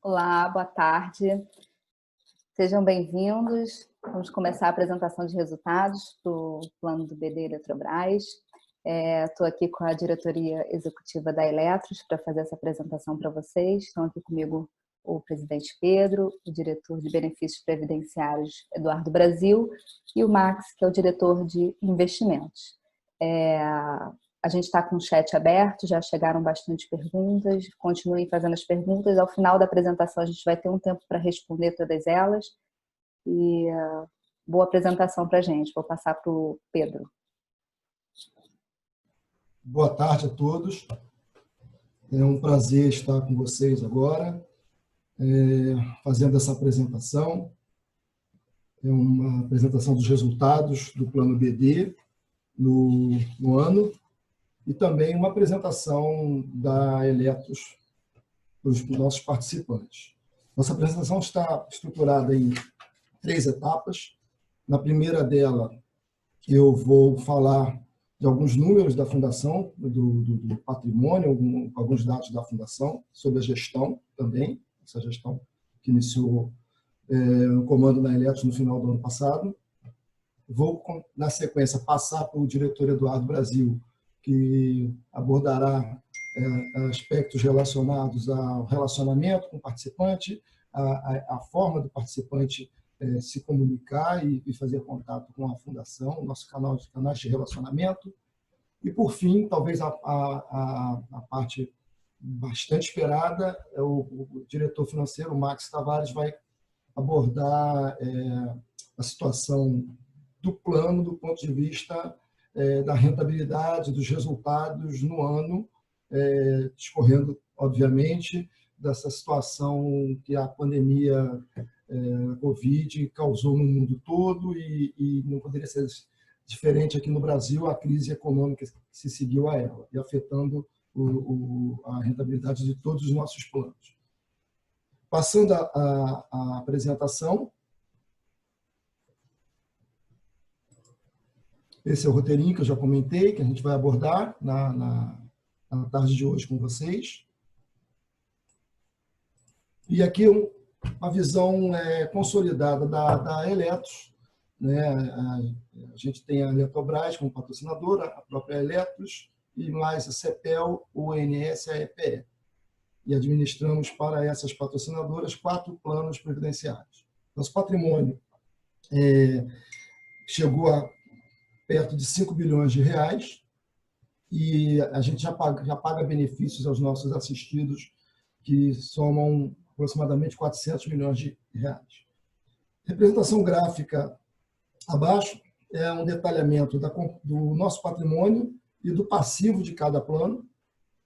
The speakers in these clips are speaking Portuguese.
Olá, boa tarde. Sejam bem-vindos. Vamos começar a apresentação de resultados do plano do BD Eletrobras. Estou aqui com a diretoria executiva da Eletros para fazer essa apresentação para vocês. Estão aqui comigo o presidente Pedro, o diretor de benefícios previdenciários Eduardo Brasil e o Max, que é o diretor de investimentos. A gente está com o chat aberto, já chegaram bastante perguntas, continuem fazendo as perguntas. Ao final da apresentação a gente vai ter um tempo para responder todas elas. E boa apresentação para a gente. Vou passar para o Pedro. Boa tarde a todos. É um prazer estar com vocês agora, fazendo essa apresentação. É uma apresentação dos resultados do plano BD no ano e também uma apresentação da Eletros para os nossos participantes. Nossa apresentação está estruturada em 3 etapas. Na primeira dela, eu vou falar de alguns números da Fundação, do patrimônio, alguns dados da Fundação, sobre a gestão também, essa gestão que iniciou o comando da Eletros no final do ano passado. Vou, na sequência, passar para o diretor Eduardo Brasil, que abordará aspectos relacionados ao relacionamento com o participante, a forma do participante se comunicar e fazer contato com a Fundação, nosso canais de relacionamento. E, por fim, talvez a parte bastante esperada, o diretor financeiro, Max Tavares, vai abordar a situação do plano do ponto de vista da rentabilidade, dos resultados no ano, discorrendo, obviamente, dessa situação que a pandemia Covid causou no mundo todo e não poderia ser diferente aqui no Brasil, a crise econômica que se seguiu a ela, e afetando a rentabilidade de todos os nossos planos. Passando a apresentação, esse é o roteirinho que eu já comentei, que a gente vai abordar na tarde de hoje com vocês. E aqui uma visão consolidada da Eletros, né? A gente tem a Eletrobras como patrocinadora, a própria Eletros, e mais a CEPEL, o ONS e a EPE. E administramos para essas patrocinadoras 4 planos previdenciários. Nosso patrimônio chegou a perto de 5 bilhões de reais, e a gente já paga benefícios aos nossos assistidos, que somam aproximadamente 400 milhões de reais. Representação gráfica abaixo é um detalhamento do nosso patrimônio e do passivo de cada plano,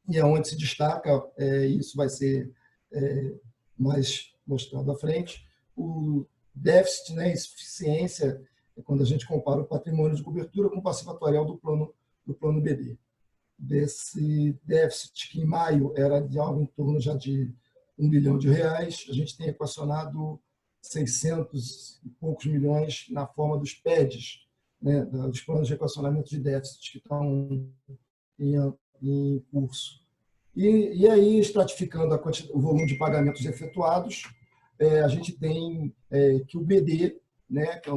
e é onde se destaca, isso vai ser mais mostrado à frente, o déficit, né, insuficiência, quando a gente compara o patrimônio de cobertura com o passivo atuarial do plano BD. Desse déficit, que em maio era de algo em torno já de 1 bilhão de reais, a gente tem equacionado 600 e poucos milhões na forma dos PEDs, né, dos planos de equacionamento de déficit que estão em curso. E aí, estratificando o volume de pagamentos efetuados, a gente tem que o BD, né, que a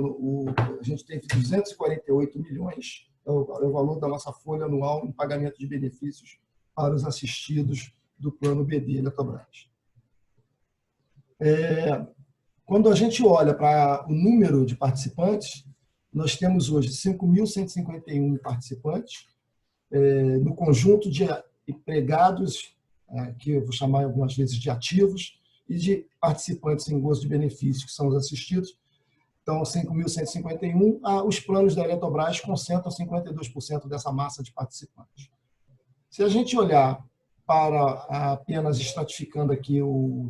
gente teve 248 milhões, é o valor da nossa folha anual em pagamento de benefícios para os assistidos do plano BD Eletrobras. Quando a gente olha para o número de participantes, nós temos hoje 5.151 participantes, no conjunto de empregados, que eu vou chamar algumas vezes de ativos, e de participantes em gozo de benefícios, que são os assistidos. Então, 5.151, os planos da Eletrobras concentram 52% dessa massa de participantes. Se a gente olhar para apenas estratificando aqui,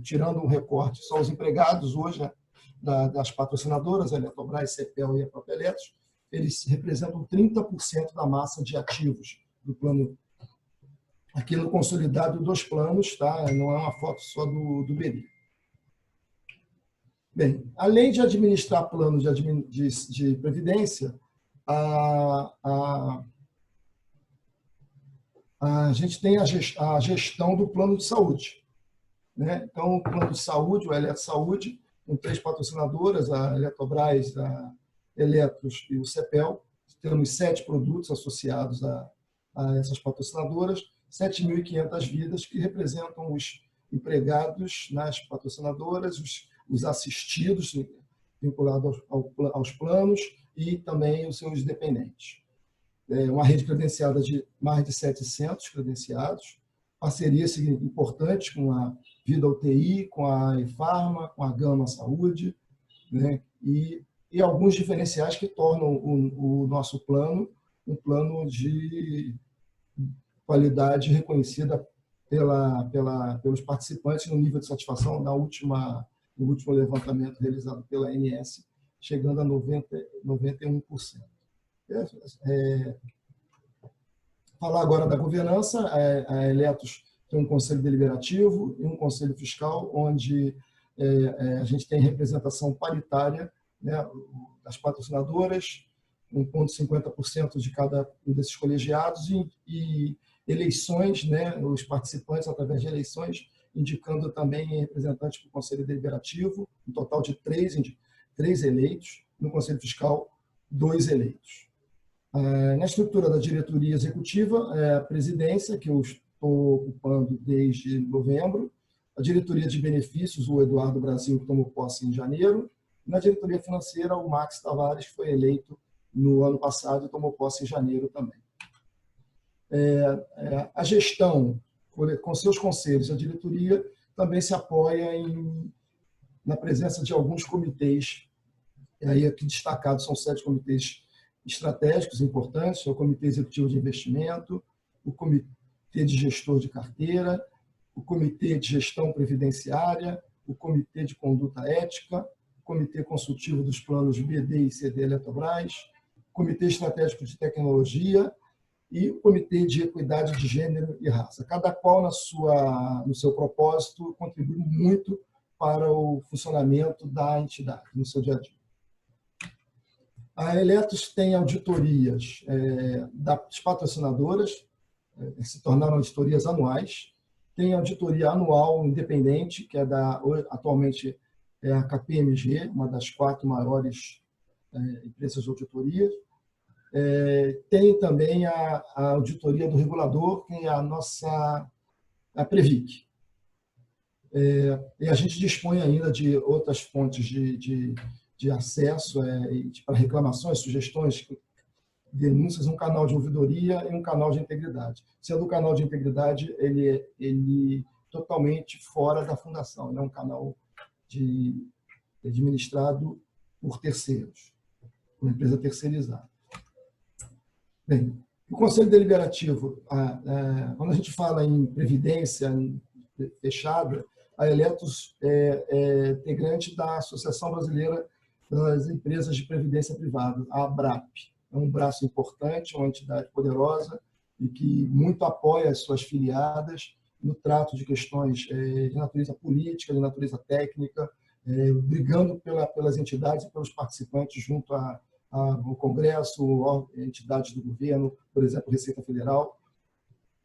tirando um recorte, só os empregados hoje das patrocinadoras, a Eletrobras, CEPEL e a própria Eletros, eles representam 30% da massa de ativos do plano. Aqui no consolidado dos planos, tá? Não é uma foto só do BD. Bem, além de administrar planos de previdência, a gente tem a gestão do plano de saúde. né? Então, o plano de saúde, o Eletro Saúde, com 3 patrocinadoras, a Eletrobras, a Eletros e o CEPEL. Temos 7 produtos associados a essas patrocinadoras, 7.500 vidas, que representam os empregados nas patrocinadoras, os assistidos vinculados aos planos e também os seus dependentes. Uma rede credenciada de mais de 700 credenciados, parcerias importantes com a Vida UTI, com a eFarma, com a Gama Saúde, né? E alguns diferenciais que tornam o nosso plano um plano de qualidade reconhecida pelos participantes no nível de satisfação no último levantamento realizado pela ANS, chegando a 91%. Falar agora da governança, a Eletros tem um conselho deliberativo e um conselho fiscal, onde a gente tem representação paritária, né, das patrocinadoras, 1,50% de cada um desses colegiados e eleições, né, os participantes, através de eleições, indicando também representantes para o Conselho Deliberativo, um total de 3 eleitos, no Conselho Fiscal, 2 eleitos. Na estrutura da diretoria executiva, a presidência, que eu estou ocupando desde novembro, a diretoria de benefícios, o Eduardo Brasil, que tomou posse em janeiro, e na diretoria financeira, o Max Tavares, que foi eleito no ano passado e tomou posse em janeiro também. A gestão, com seus conselhos, a diretoria também se apoia na presença de alguns comitês, aí aqui destacados são 7 comitês estratégicos importantes, o Comitê Executivo de Investimento, o Comitê de Gestor de Carteira, o Comitê de Gestão Previdenciária, o Comitê de Conduta Ética, o Comitê Consultivo dos Planos BD e CD Eletrobras, o Comitê Estratégico de Tecnologia e o Comitê de Equidade de Gênero e Raça. Cada qual, no seu propósito, contribui muito para o funcionamento da entidade, no seu dia a dia. A Eletros tem auditorias das patrocinadoras, se tornaram auditorias anuais. Tem auditoria anual independente, que atualmente é a KPMG, uma das 4 maiores empresas de auditoria. Tem também a auditoria do regulador, que é a Previc. E a gente dispõe ainda de outras fontes de acesso para reclamações, sugestões, denúncias, um canal de ouvidoria e um canal de integridade. Sendo o canal de integridade, ele totalmente fora da fundação, ele é um canal administrado por terceiros, por uma empresa terceirizada. Bem, o Conselho Deliberativo, quando a gente fala em previdência fechada, a Eletros é integrante da Associação Brasileira das Empresas de Previdência Privada, a ABRAP. É um braço importante, uma entidade poderosa e que muito apoia as suas filiadas no trato de questões de natureza política, de natureza técnica, brigando pelas entidades e pelos participantes junto ao Congresso, entidades do governo, por exemplo, Receita Federal.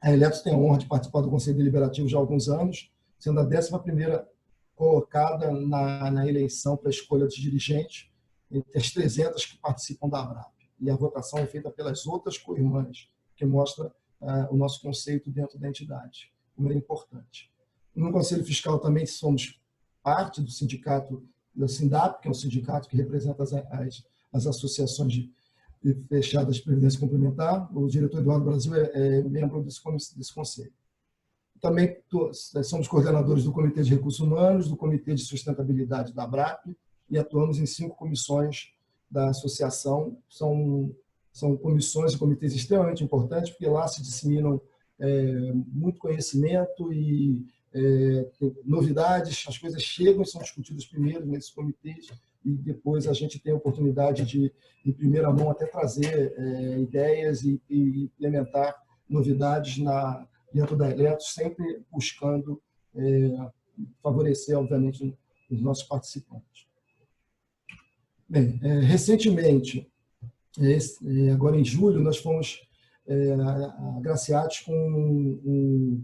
A Eletros tem a honra de participar do Conselho Deliberativo já há alguns anos, sendo a 11ª colocada na eleição para a escolha de dirigente, entre as 300 que participam da ABRAP. E a votação é feita pelas outras co-irmãs, que mostra o nosso conceito dentro da entidade, como é importante. No Conselho Fiscal também somos parte do sindicato, do SINDAP, que é um sindicato que representa as associações fechadas de previdência complementar. O diretor Eduardo Brasil é membro desse conselho. Também somos coordenadores do Comitê de Recursos Humanos, do Comitê de Sustentabilidade da ABRAP e atuamos em 5 comissões da associação. São comissões e comitês extremamente importantes, porque lá se disseminam muito conhecimento e novidades. As coisas chegam e são discutidas primeiro nesses comitês e depois a gente tem a oportunidade de, em primeira mão, até trazer ideias e implementar novidades dentro da Eletros, sempre buscando favorecer, obviamente, os nossos participantes. Bem, recentemente, agora em julho, nós fomos agraciados com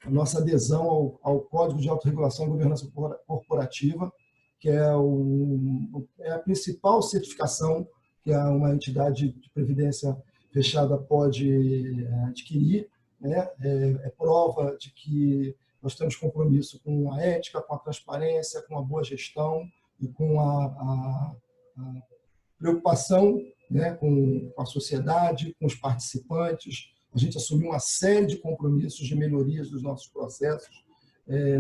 a nossa adesão ao Código de Autorregulação e Governança Corporativa, que é a principal certificação que uma entidade de previdência fechada pode adquirir, né? É prova de que nós temos compromisso com a ética, com a transparência, com a boa gestão e com a preocupação, né, com a sociedade, com os participantes. A gente assumiu uma série de compromissos de melhorias dos nossos processos.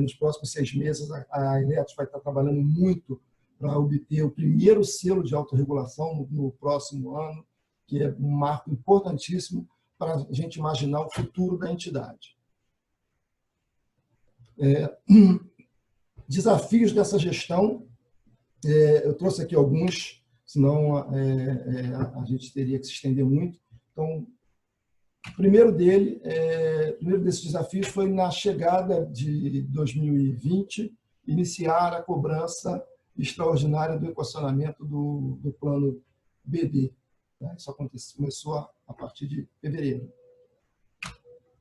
Nos próximos 6 meses, a Eletros vai estar trabalhando muito para obter o primeiro selo de autorregulação no próximo ano, que é um marco importantíssimo para a gente imaginar o futuro da entidade. Desafios dessa gestão, eu trouxe aqui alguns, senão a gente teria que se estender muito. Então, o primeiro desses desafios foi, na chegada de 2020, iniciar a cobrança extraordinária do equacionamento do plano BD. Isso começou a partir de fevereiro.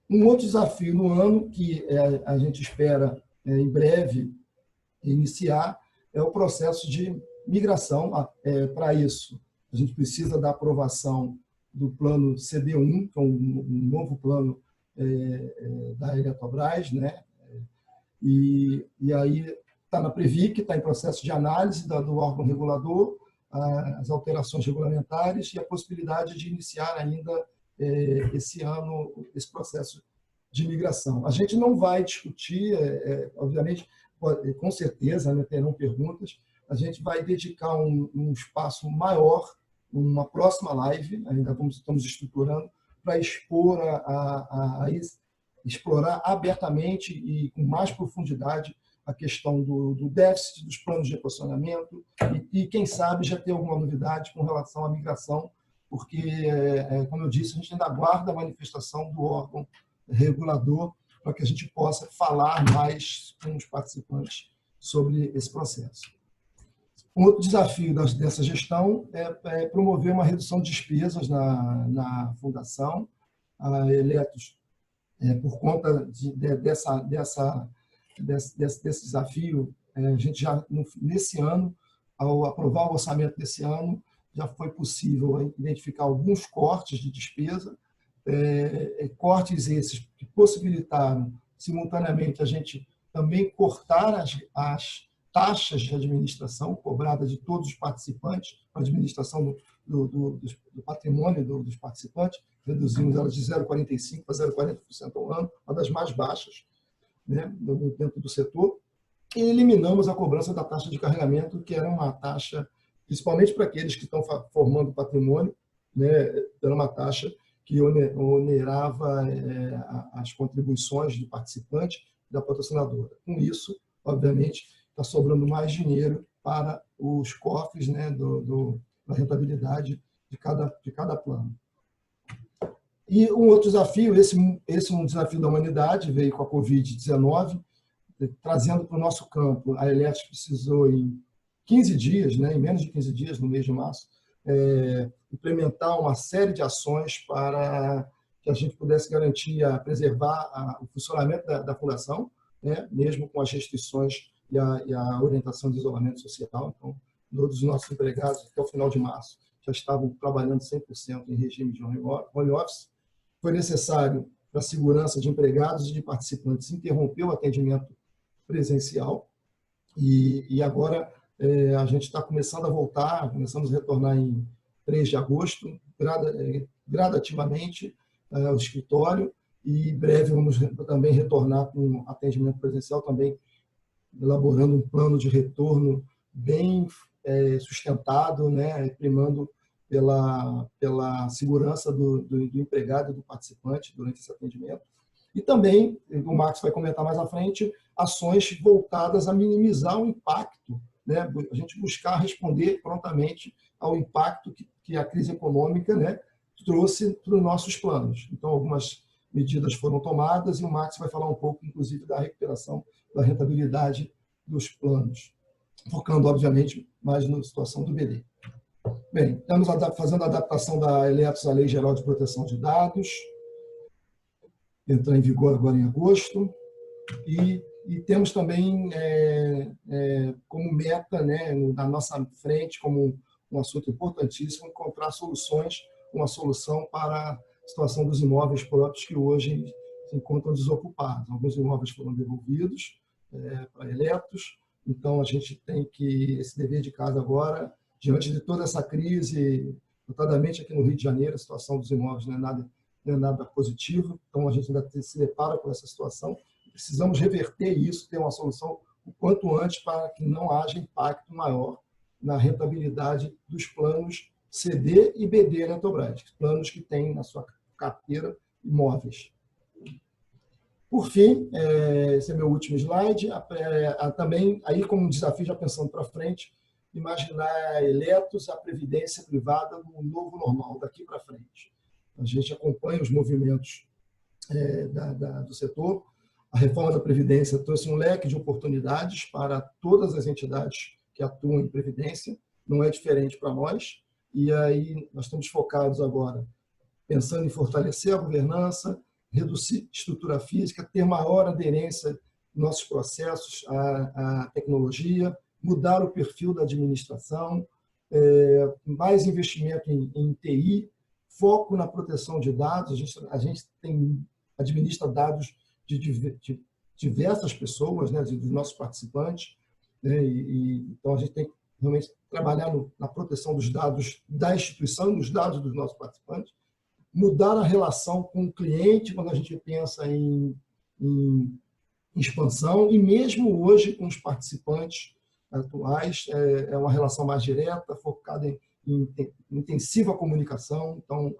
Um outro desafio no ano, que a gente espera em breve iniciar, é o processo de migração. Para isso, a gente precisa da aprovação do plano CD1, que é um novo plano da Eletrobras, né? E aí está na Previc, está em processo de análise do órgão regulador, as alterações regulamentares e a possibilidade de iniciar ainda esse ano esse processo de migração. A gente não vai discutir, obviamente, com certeza, né, terão perguntas, a gente vai dedicar um espaço maior, uma próxima live, ainda estamos estruturando, para explorar abertamente e com mais profundidade a questão do déficit dos planos de equacionamento e, quem sabe, já ter alguma novidade com relação à migração, porque, como eu disse, a gente ainda aguarda a manifestação do órgão regulador para que a gente possa falar mais com os participantes sobre esse processo. Um outro desafio dessa gestão é promover uma redução de despesas na fundação. A Eletros, por conta desse desafio, a gente já, nesse ano, ao aprovar o orçamento desse ano, já foi possível identificar alguns cortes de despesa, cortes esses que possibilitaram, simultaneamente, a gente também cortar as taxas de administração cobradas de todos os participantes, a administração do patrimônio dos participantes, reduzimos elas de 0,45% para 0,40% ao ano, uma das mais baixas, né, dentro do setor, e eliminamos a cobrança da taxa de carregamento, que era uma taxa, principalmente para aqueles que estão formando patrimônio, né, era uma taxa que onerava as contribuições do participante e da patrocinadora. Com isso, obviamente, está sobrando mais dinheiro para os cofres, né, da rentabilidade de cada plano. E um outro desafio, esse é um desafio da humanidade, veio com a Covid-19, trazendo para o nosso campo. A Eletros precisou, em 15 dias, né, em menos de 15 dias, no mês de março, implementar uma série de ações para que a gente pudesse garantir, preservar o funcionamento da fundação, né, mesmo com as restrições e a orientação de isolamento social. Então, todos os nossos empregados, até o final de março, já estavam trabalhando 100% em regime de home office. Foi necessário, para a segurança de empregados e de participantes, interromper o atendimento presencial e agora a gente está começando a voltar, começamos a retornar em 3 de agosto, gradativamente ao escritório, e em breve vamos também retornar com atendimento presencial, também elaborando um plano de retorno bem sustentado, né, primando pela segurança do empregado e do participante durante esse atendimento. E também, o Marcos vai comentar mais à frente, ações voltadas a minimizar o impacto, né, a gente buscar responder prontamente ao impacto que a crise econômica, né, trouxe para os nossos planos. Então, algumas medidas foram tomadas e o Marcos vai falar um pouco, inclusive, da recuperação da rentabilidade dos planos, focando, obviamente, mais na situação do BD. Bem, estamos fazendo a adaptação da Eletros à Lei Geral de Proteção de Dados, entra em vigor agora em agosto. E temos também como meta, né, na nossa frente, como um assunto importantíssimo, encontrar soluções, uma solução para a situação dos imóveis próprios que hoje se encontram desocupados. Alguns imóveis foram devolvidos para eletros, então a gente tem que esse dever de casa agora, diante de toda essa crise, notadamente aqui no Rio de Janeiro, a situação dos imóveis não é nada positivo, então a gente ainda se depara com essa situação. Precisamos reverter isso, ter uma solução o quanto antes para que não haja impacto maior na rentabilidade dos planos CD e BD Eletrobras, planos que têm na sua carteira imóveis. Por fim, esse é meu último slide, também, aí como desafio, já pensando para frente, imaginar eletros a previdência privada no novo normal, daqui para frente. A gente acompanha os movimentos do setor. A reforma da Previdência trouxe um leque de oportunidades para todas as entidades que atuam em Previdência, não é diferente para nós, e aí nós estamos focados agora, pensando em fortalecer a governança, reduzir estrutura física, ter maior aderência nos nossos processos à tecnologia, mudar o perfil da administração, mais investimento em TI, foco na proteção de dados. A gente administra dados de diversas pessoas, né, dos nossos participantes, né, então a gente tem que realmente trabalhar na proteção dos dados da instituição, dos dados dos nossos participantes, mudar a relação com o cliente quando a gente pensa em expansão, e mesmo hoje com os participantes atuais, é uma relação mais direta, focada em intensiva comunicação. Então,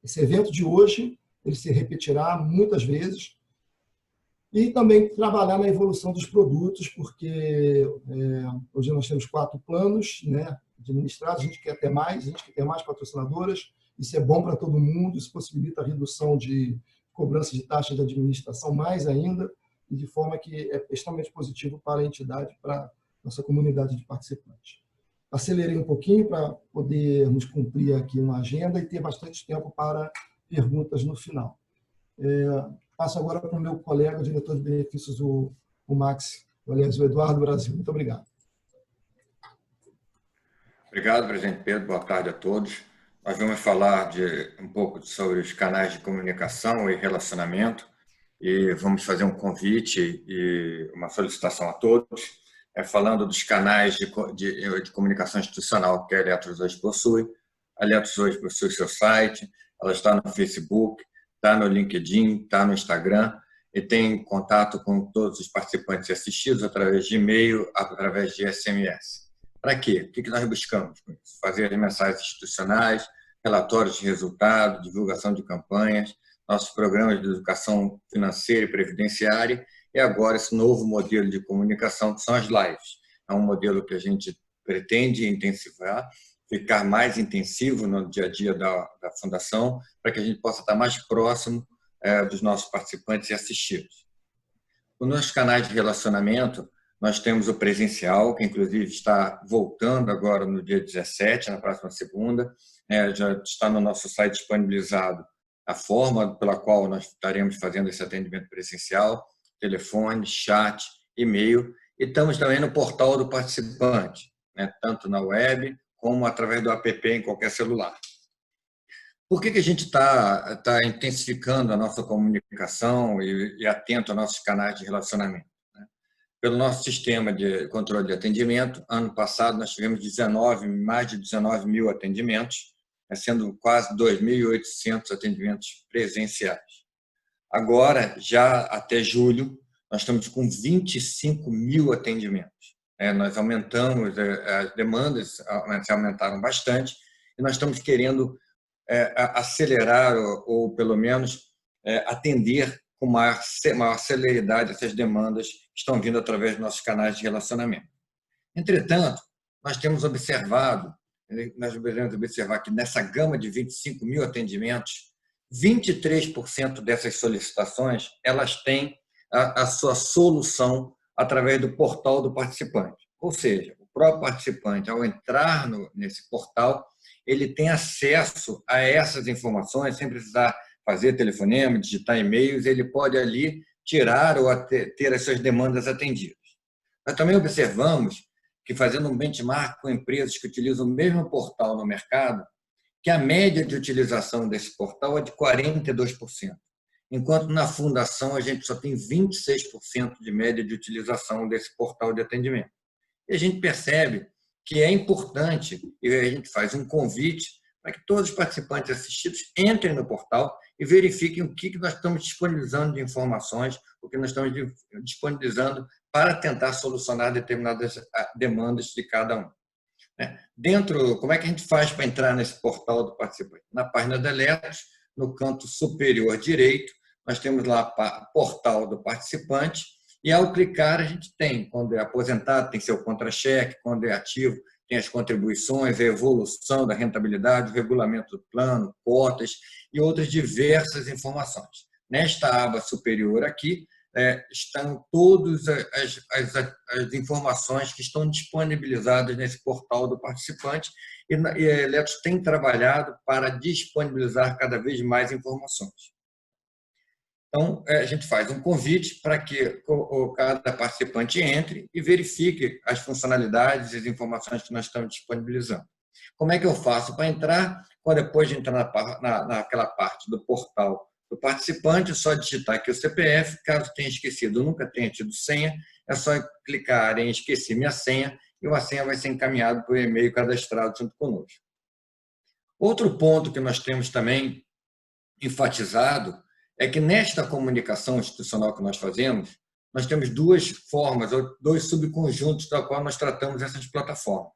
esse evento de hoje, ele se repetirá muitas vezes, e também trabalhar na evolução dos produtos, porque hoje nós temos 4 planos, né, administrados, a gente quer ter mais, patrocinadoras, isso é bom para todo mundo, isso possibilita a redução de cobrança de taxa de administração mais ainda, e de forma que é extremamente positivo para a entidade, para a nossa comunidade de participantes. Acelerei um pouquinho para podermos cumprir aqui uma agenda e ter bastante tempo para perguntas no final. Passo agora para o meu colega, diretor de benefícios, o Max, aliás, o Eduardo Brasil. Muito obrigado. Obrigado, presidente Pedro. Boa tarde a todos. Nós vamos falar um pouco sobre os canais de comunicação e relacionamento, e vamos fazer um convite e uma solicitação a todos, falando dos canais de comunicação institucional que a Eletros hoje possui. A Eletros hoje possui seu site, ela está no Facebook, está no LinkedIn, está no Instagram, e tem contato com todos os participantes assistidos através de e-mail, através de SMS. Para quê? O que nós buscamos? Fazer mensagens institucionais, relatórios de resultado, divulgação de campanhas, nossos programas de educação financeira e previdenciária, e agora esse novo modelo de comunicação, que são as lives. É um modelo que a gente pretende intensificar, ficar mais intensivo no dia a dia da Fundação, para que a gente possa estar mais próximo dos nossos participantes e assistidos. Os nossos canais de relacionamento, nós temos o presencial, que inclusive está voltando agora no dia 17, na próxima segunda. Já está no nosso site disponibilizado a forma pela qual nós estaremos fazendo esse atendimento presencial, telefone, chat, e-mail, e estamos também no portal do participante, né, tanto na web como através do app em qualquer celular. Por que a gente está intensificando a nossa comunicação e atento aos nossos canais de relacionamento? Pelo nosso sistema de controle de atendimento, ano passado nós tivemos mais de 19 mil atendimentos, sendo quase 2.800 atendimentos presenciais. Agora, já até julho, nós estamos com 25 mil atendimentos. Nós aumentamos, as demandas aumentaram bastante, e nós estamos querendo acelerar ou pelo menos atender com maior celeridade essas demandas que estão vindo através dos nossos canais de relacionamento. Entretanto, nós devemos observar que nessa gama de 25 mil atendimentos, 23% dessas solicitações elas têm a sua solução através do portal do participante. Ou seja, o próprio participante, ao entrar nesse portal, ele tem acesso a essas informações sem precisar fazer telefonema, digitar e-mails, ele pode ali tirar ou ter as suas demandas atendidas. Nós também observamos que, fazendo um benchmark com empresas que utilizam o mesmo portal no mercado, que a média de utilização desse portal é de 42%, enquanto na fundação a gente só tem 26% de média de utilização desse portal de atendimento. E a gente percebe que é importante, e a gente faz um convite para que todos os participantes assistidos entrem no portal e verifiquem o que nós estamos disponibilizando de informações, o que nós estamos disponibilizando para tentar solucionar determinadas demandas de cada um. Como é que a gente faz para entrar nesse portal do participante? Na página da Eletros, no canto superior direito, nós temos lá o portal do participante, e ao clicar a gente tem, quando é aposentado, tem seu contra-cheque, quando é ativo, tem as contribuições, a evolução da rentabilidade, o regulamento do plano, cotas e outras diversas informações. Nesta aba superior aqui, estão todas as informações que estão disponibilizadas nesse portal do participante, e a Eletros tem trabalhado para disponibilizar cada vez mais informações. Então, a gente faz um convite para que cada participante entre e verifique as funcionalidades e as informações que nós estamos disponibilizando. Como é que eu faço para entrar? Depois de entrar naquela parte do portal do participante, é só digitar aqui o CPF, caso tenha esquecido ou nunca tenha tido senha, é só clicar em esqueci minha senha e a senha vai ser encaminhada por e-mail cadastrado junto conosco. Outro ponto que nós temos também enfatizado é que nesta comunicação institucional que nós fazemos, nós temos duas formas, ou dois subconjuntos da qual nós tratamos essas plataformas.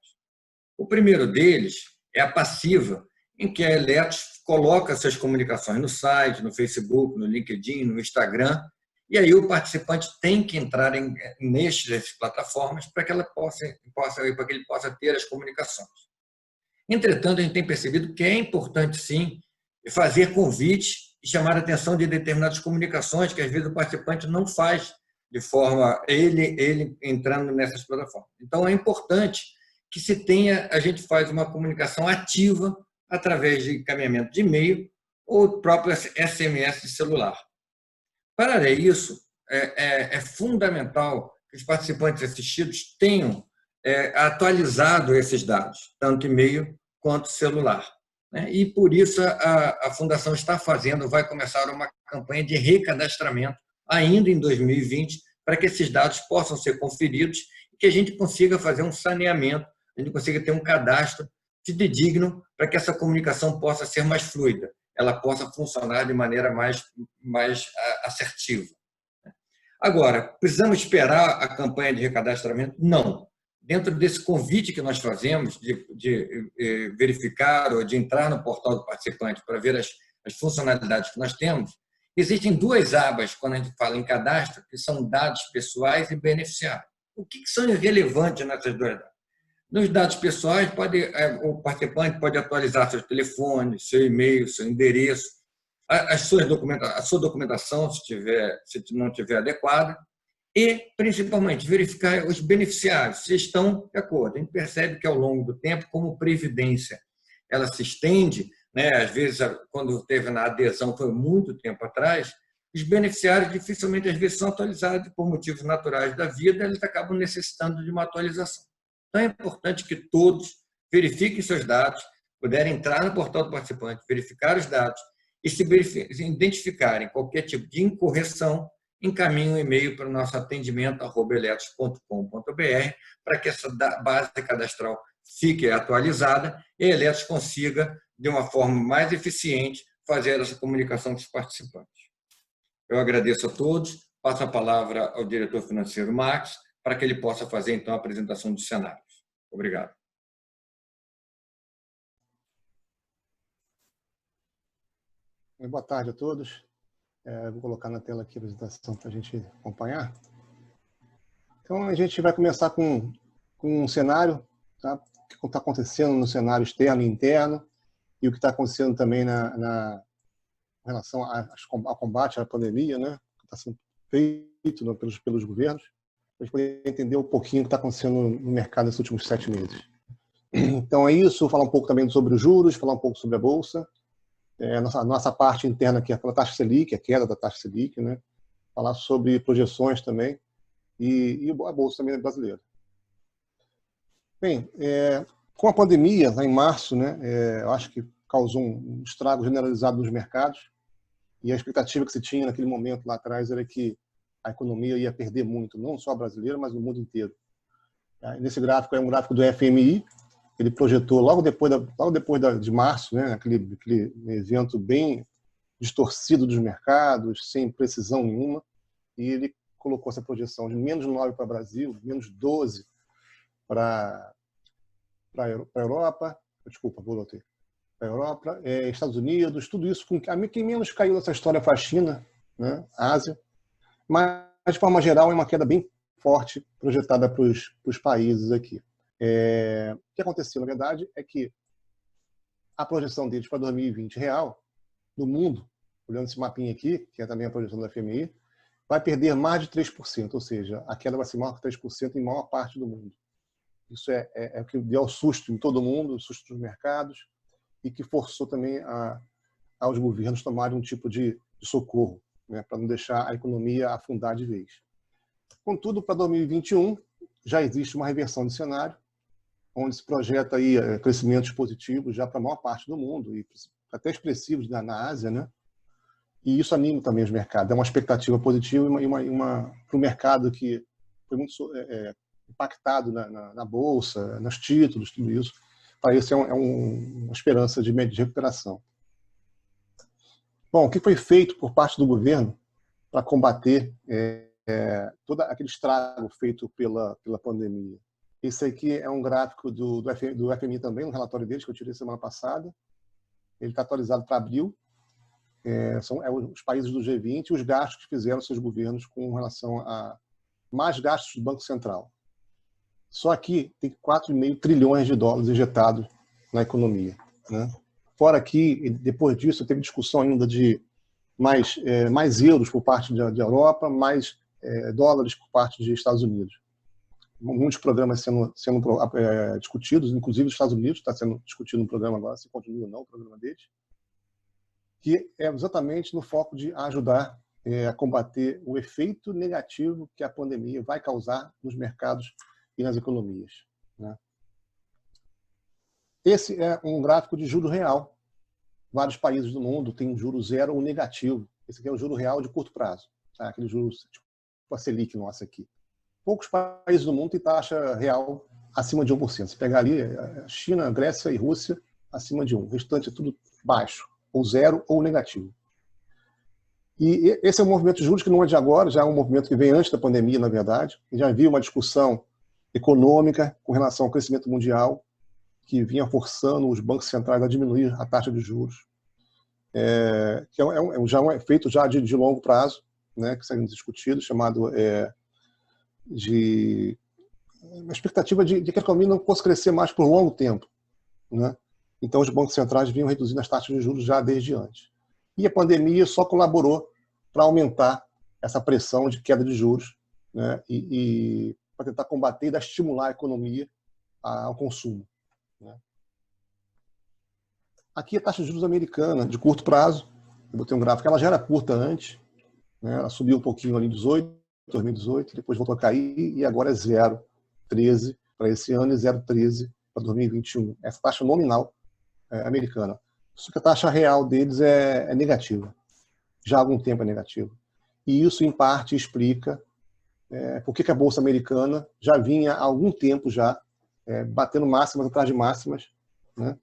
O primeiro deles é a passiva, em que a Eletros coloca suas comunicações no site, no Facebook, no LinkedIn, no Instagram, e aí o participante tem que entrar nestas plataformas para que ele possa ter as comunicações. Entretanto, a gente tem percebido que é importante, sim, fazer convite e chamar a atenção de determinadas comunicações que, às vezes, o participante não faz de forma ele entrando nessas plataformas. Então, é importante que a gente faz uma comunicação ativa através de encaminhamento de e-mail ou próprio SMS de celular. Para isso, é fundamental que os participantes assistidos tenham atualizado esses dados, tanto e-mail quanto celular. E, por isso, a Fundação vai começar uma campanha de recadastramento ainda em 2020, para que esses dados possam ser conferidos e que a gente consiga fazer um saneamento, a gente consiga ter um cadastro fidedigno para que essa comunicação possa ser mais fluida, ela possa funcionar de maneira mais assertiva. Agora, precisamos esperar a campanha de recadastramento? Não. Dentro desse convite que nós fazemos de verificar ou de entrar no portal do participante para ver as funcionalidades que nós temos, existem duas abas quando a gente fala em cadastro, que são dados pessoais e beneficiários. O que são relevantes nessas duas dados? Nos dados pessoais, o participante pode atualizar seu telefone, seu e-mail, seu endereço, a sua documentação, se não estiver adequada, e, principalmente, verificar os beneficiários, se estão de acordo. A gente percebe que, ao longo do tempo, como previdência, ela se estende, às vezes, quando teve na adesão, foi muito tempo atrás, os beneficiários dificilmente, às vezes, são atualizados por motivos naturais da vida, eles acabam necessitando de uma atualização. Então, é importante que todos verifiquem seus dados, puderem entrar no portal do participante, verificar os dados e se identificarem qualquer tipo de incorreção, encaminhe um e-mail para o nosso atendimento@eletros.com.br para que essa base cadastral fique atualizada e a Eletros consiga, de uma forma mais eficiente, fazer essa comunicação com os participantes. Eu agradeço a todos, passo a palavra ao diretor financeiro Max, para que ele possa fazer, então, a apresentação dos cenários. Obrigado. Boa tarde a todos. Vou colocar na tela aqui a apresentação para a gente acompanhar. Então, a gente vai começar com um cenário, tá? O que está acontecendo no cenário externo e interno, e o que está acontecendo também em relação ao combate à pandemia, né? Que está sendo feito pelos governos, para a gente poder entender um pouquinho o que está acontecendo no mercado nesses últimos 7 meses. Então, é isso. Falar um pouco também sobre os juros, falar um pouco sobre a Bolsa. Nossa parte interna aqui é a taxa Selic, a queda da taxa Selic, né? falar sobre projeções também e a Bolsa também brasileira. Bem, com a pandemia, lá em março, né, eu acho que causou um estrago generalizado nos mercados, e a expectativa que se tinha naquele momento lá atrás era que a economia ia perder muito, não só a brasileira, mas no mundo inteiro. Nesse gráfico é um gráfico do FMI, ele projetou logo depois de março, né, aquele evento bem distorcido dos mercados, sem precisão nenhuma, e ele colocou essa projeção de menos 9 para o Brasil, menos 12 para a Europa, desculpa, voltei. Para a Europa, Estados Unidos, tudo isso. Quem menos caiu nessa história foi a China, né, a Ásia, mas, de forma geral, é uma queda bem forte projetada para os países aqui. O que aconteceu, na verdade, é que a projeção deles para 2020 real, no mundo, olhando esse mapinha aqui, que é também a projeção da FMI, vai perder mais de 3%, ou seja, a queda vai ser maior que 3% em maior parte do mundo. Isso é o que deu o susto em todo mundo, o susto dos mercados, e que forçou também aos governos tomarem um tipo de socorro, né, para não deixar a economia afundar de vez. Contudo, para 2021, já existe uma reversão de cenário, onde se projeta aí crescimentos positivos já para a maior parte do mundo, e até expressivos na Ásia, né? E isso anima também os mercados. É uma expectativa positiva para o mercado que foi muito impactado na Bolsa, nos títulos, tudo isso. Para isso uma esperança de recuperação. Bom, o que foi feito por parte do governo para combater todo aquele estrago feito pela pandemia? Esse aqui é um gráfico do FMI também, um relatório deles que eu tirei semana passada. Ele está atualizado para abril. São os países do G20 e os gastos que fizeram seus governos com relação a mais gastos do Banco Central. Só aqui tem 4,5 trilhões de dólares injetados na economia, né? Fora que, depois disso, teve discussão ainda de mais euros por parte da Europa, mais dólares por parte dos Estados Unidos. Muitos programas sendo discutidos, inclusive os Estados Unidos está sendo discutido um programa agora, se continua ou não o programa deles, que é exatamente no foco de ajudar a combater o efeito negativo que a pandemia vai causar nos mercados e nas economias, né? Esse é um gráfico de juro real. Vários países do mundo têm um juro zero ou negativo. Esse aqui é o juro real de curto prazo, tá? Aquele juro tipo a Selic nossa aqui. Poucos países do mundo têm taxa real acima de 1%. Se pegar ali, China, Grécia e Rússia, acima de 1%. O restante é tudo baixo, ou zero ou negativo. E esse é um movimento de juros que não é de agora, já é um movimento que vem antes da pandemia, na verdade. Já havia uma discussão econômica com relação ao crescimento mundial, que vinha forçando os bancos centrais a diminuir a taxa de juros, que já é um efeito já de longo prazo, né, que está sendo discutido, chamado de uma expectativa de que a economia não fosse crescer mais por longo tempo, né? Então os bancos centrais vinham reduzindo as taxas de juros já desde antes. E a pandemia só colaborou para aumentar essa pressão de queda de juros, né, e para tentar combater e estimular a economia ao consumo, né? Aqui a taxa de juros americana de curto prazo, eu botei um gráfico, ela já era curta antes, né, ela subiu um pouquinho ali em 2018, depois voltou a cair e agora é 0,13 para esse ano e 0,13 para 2021. Essa taxa nominal americana. Só que a taxa real deles é negativa. Já há algum tempo é negativa. E isso, em parte, explica por que a Bolsa Americana já vinha há algum tempo já batendo máximas atrás de máximas, né?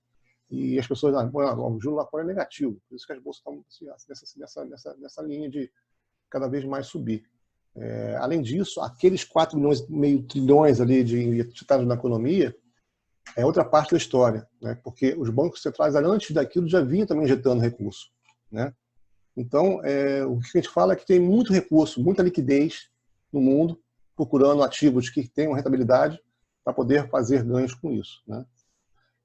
E as pessoas o juro lá fora é negativo. Por isso que as bolsas estão nessa linha de cada vez mais subir. Além disso, aqueles 4,5 trilhões ali injetados na economia é outra parte da história, né? Porque os bancos centrais, antes daquilo, já vinham também injetando recurso, né? Então, o que a gente fala é que tem muito recurso, muita liquidez no mundo, procurando ativos que tenham rentabilidade para poder fazer ganhos com isso, né?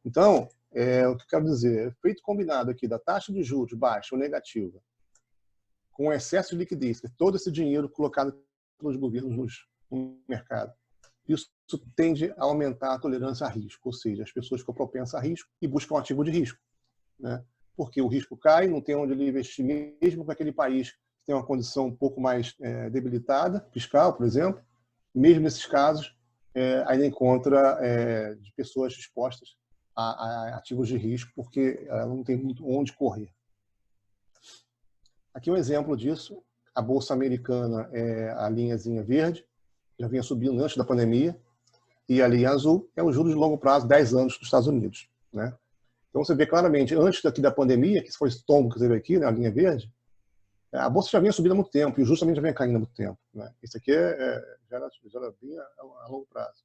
Então, o que eu quero dizer, efeito combinado aqui da taxa de juros baixa ou negativa, com excesso de liquidez, todo esse dinheiro colocado pelos governos no mercado, isso tende a aumentar a tolerância a risco, ou seja, as pessoas ficam propensas a risco e buscam um ativo de risco, né? Porque o risco cai, não tem onde ele investir, mesmo com aquele país que tem uma condição um pouco mais debilitada, fiscal, por exemplo. Mesmo nesses casos, ainda encontra de pessoas expostas a ativos de risco, porque ela não tem muito onde correr. Aqui um exemplo disso. A Bolsa Americana é a linhazinha verde, já vinha subindo antes da pandemia, e a linha azul é o juros de longo prazo, 10 anos dos Estados Unidos, né? Então você vê claramente, antes daqui da pandemia, que foi esse tombo que você vê aqui, né, a linha verde, a Bolsa já vinha subindo há muito tempo, e o juros também já vinha caindo há muito tempo, né? Isso aqui já vinha a longo prazo.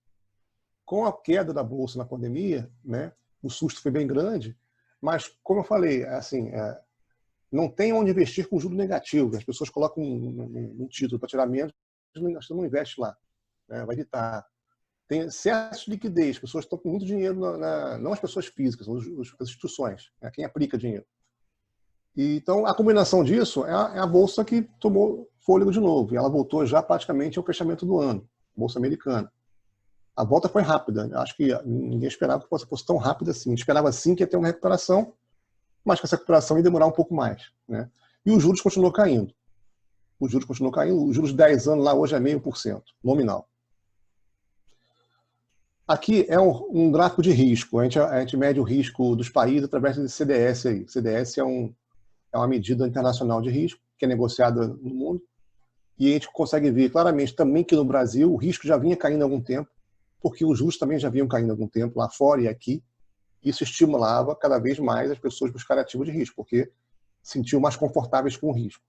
Com a queda da Bolsa na pandemia, né, o susto foi bem grande, mas, como eu falei, assim, não tem onde investir com juros negativos. As pessoas colocam um título para tirar menos, você não investe lá, né? Vai evitar. Tem excesso de liquidez, as pessoas estão com muito dinheiro, não as pessoas físicas, as instituições, né? Quem aplica dinheiro. E, então, a combinação disso é a Bolsa que tomou fôlego de novo, e ela voltou já praticamente ao fechamento do ano, Bolsa Americana. A volta foi rápida, acho que ninguém esperava que fosse tão rápida assim. A gente esperava sim que ia ter uma recuperação, mas que essa recuperação ia demorar um pouco mais, né? E os juros continuou caindo. Os juros continuam caindo, os juros de 10 anos lá hoje é 0,5%, nominal. Aqui é um gráfico de risco. A gente mede o risco dos países através de CDS. Aí. CDS é uma medida internacional de risco, que é negociada no mundo. E a gente consegue ver claramente também que no Brasil o risco já vinha caindo há algum tempo, porque os juros também já vinham caindo há algum tempo, lá fora e aqui. Isso estimulava cada vez mais as pessoas buscarem ativos de risco, porque se sentiam mais confortáveis com o risco.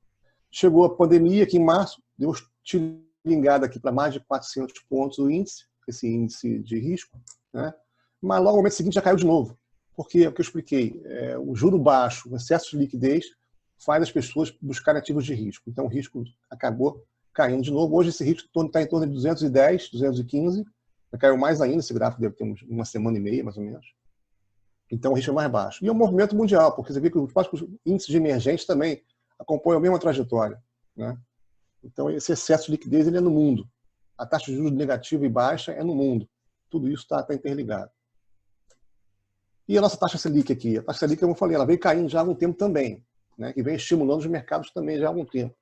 Chegou a pandemia, aqui em março, deu uma estilingada aqui para mais de 400 pontos o índice, esse índice de risco, né? Mas logo no momento seguinte já caiu de novo. Porque, é o que eu expliquei, o juro baixo, o excesso de liquidez, faz as pessoas buscarem ativos de risco. Então o risco acabou caindo de novo. Hoje esse risco está em torno de 210, 215, caiu mais ainda, esse gráfico deve ter uma semana e meia, mais ou menos. Então o risco é mais baixo. E é um movimento mundial, porque você vê que os índices de emergentes também acompanham a mesma trajetória, né? Então esse excesso de liquidez ele é no mundo. A taxa de juros negativa e baixa é no mundo. Tudo isso está interligado. E a nossa taxa Selic aqui? A taxa Selic, como eu falei, ela vem caindo já há algum tempo também, né? Que vem estimulando os mercados também já há algum tempo.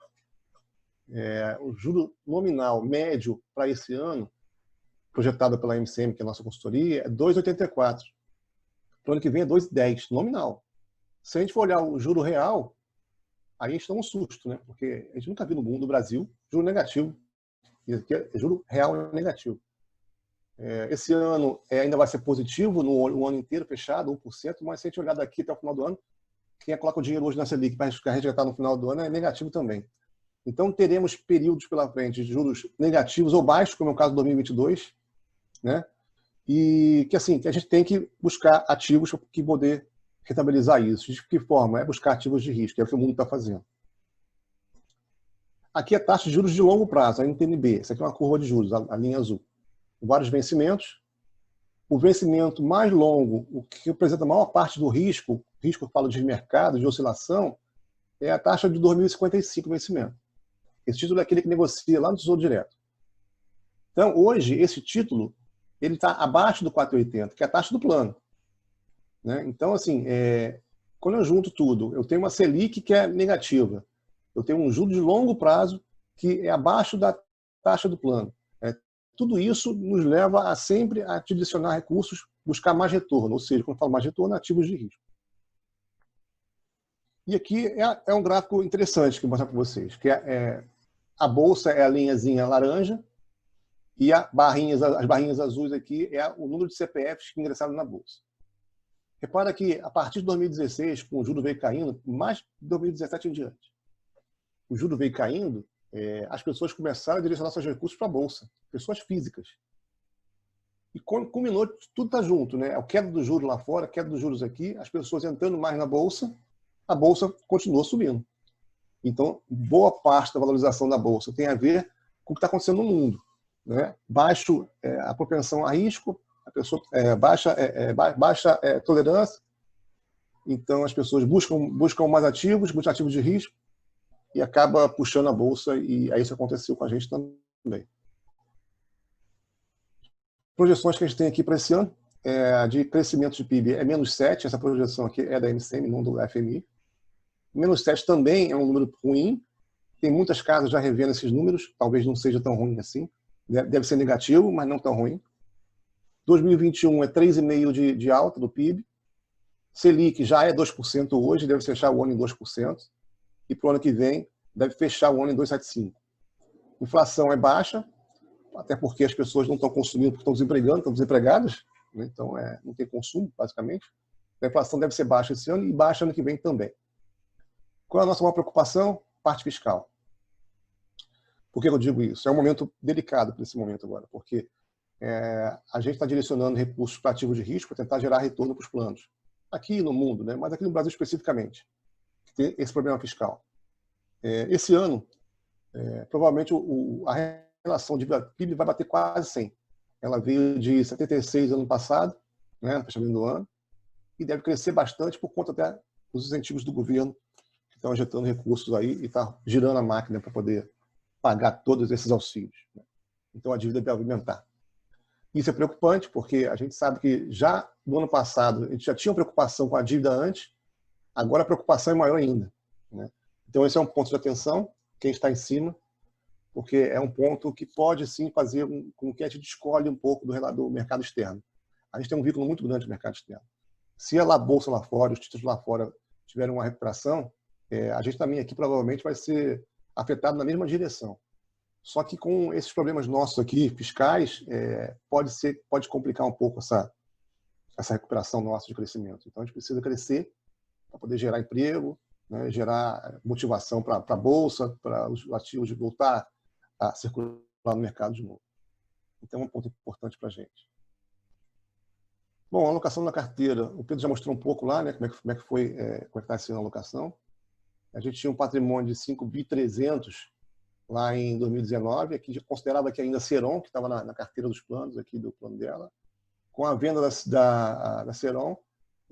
O juro nominal médio para esse ano, projetado pela MCM, que é a nossa consultoria, é 2,84. Para o ano que vem é 2,10, nominal. Se a gente for olhar o juro real, aí a gente toma um susto, né? Porque a gente nunca viu no mundo, no Brasil, juro negativo. E aqui é juro real negativo. Esse ano ainda vai ser positivo, no ano inteiro fechado, 1%, mas se a gente olhar daqui até o final do ano, quem coloca o dinheiro hoje na Selic para resgatar no final do ano é negativo também. Então teremos períodos pela frente de juros negativos ou baixos, como é o caso de 2022, né? E que assim, que a gente tem que buscar ativos para poder rentabilizar isso. De que forma? É buscar ativos de risco, que é o que o mundo está fazendo. Aqui é a taxa de juros de longo prazo, a NTNB. Essa aqui é uma curva de juros, a linha azul. Vários vencimentos. O vencimento mais longo, o que representa a maior parte do risco que eu falo de mercado, de oscilação, é a taxa de 2055 vencimento. Esse título é aquele que negocia lá no Tesouro Direto. Então, hoje, esse título ele está abaixo do 4,80, que é a taxa do plano, né? Então, assim, quando eu junto tudo, eu tenho uma Selic que é negativa, eu tenho um juro de longo prazo que é abaixo da taxa do plano. Tudo isso nos leva a sempre a direcionar recursos, buscar mais retorno, ou seja, quando eu falo mais retorno, ativos de risco. E aqui é um gráfico interessante que eu vou mostrar para vocês, que a bolsa é a linhazinha laranja e as barrinhas azuis aqui é o número de CPFs que ingressaram na bolsa. Repara que a partir de 2016, com o juro veio caindo, mais de 2017 em diante, o juro veio caindo, as pessoas começaram a direcionar seus recursos para a bolsa, pessoas físicas. E quando culminou, tudo está junto, né? A queda do juros lá fora, a queda dos juros aqui, as pessoas entrando mais na bolsa, a bolsa continuou subindo. Então, boa parte da valorização da bolsa tem a ver com o que está acontecendo no mundo, né? Baixo a propensão a risco, a pessoa baixa tolerância. Então, as pessoas buscam mais ativos, buscam ativos de risco, e acaba puxando a bolsa, e aí isso aconteceu com a gente também. Projeções que a gente tem aqui para esse ano, de crescimento de PIB é -7, essa projeção aqui é da MCM, não do FMI. -7 também é um número ruim, Tem muitas casas já revendo esses números, talvez não seja tão ruim assim. Deve ser negativo, mas não tão ruim. 2021 é 3,5% de alta do PIB. Selic já é 2% hoje, deve fechar o ano em 2%. E para o ano que vem, deve fechar o ano em 2,75%. Inflação é baixa, até porque as pessoas não estão consumindo porque estão desempregando, estão desempregadas, né? Então não tem consumo, basicamente. A inflação deve ser baixa esse ano e baixa ano que vem também. Qual é a nossa maior preocupação? Parte fiscal. Por que eu digo isso? É um momento delicado para esse momento agora, porque a gente está direcionando recursos para ativos de risco para tentar gerar retorno para os planos. Aqui no mundo, né? Mas aqui no Brasil especificamente, que tem esse problema fiscal. Esse ano, provavelmente a relação de PIB vai bater quase 100. Ela veio de 76 ano passado, né, no fechamento do ano, e deve crescer bastante por conta até dos incentivos do governo que estão injetando recursos aí e está girando a máquina para poder pagar todos esses auxílios, né? Então a dívida deve aumentar. Isso é preocupante porque a gente sabe que já no ano passado a gente já tinha preocupação com a dívida antes, agora a preocupação é maior ainda, né? Então esse é um ponto de atenção, quem está em cima, porque é um ponto que pode sim fazer com que a gente escolhe um pouco do mercado externo. A gente tem um vínculo muito grande no mercado externo. Se a bolsa lá fora, os títulos lá fora tiverem uma recuperação, a gente também aqui provavelmente vai ser afetado na mesma direção. Só que com esses problemas nossos aqui, fiscais, pode complicar um pouco essa recuperação nossa de crescimento. Então a gente precisa crescer para poder gerar emprego, né, gerar motivação para a bolsa, para os ativos de voltar a circular no mercado de novo. Então é um ponto importante para a gente. Bom, a alocação na carteira, o Pedro já mostrou um pouco lá, né, como é que foi, como é que está sendo a alocação. A gente tinha um patrimônio de 5.300 lá em 2019, aqui já considerava que ainda Ceron, que estava na carteira dos planos, aqui do plano dela. Com a venda da Ceron,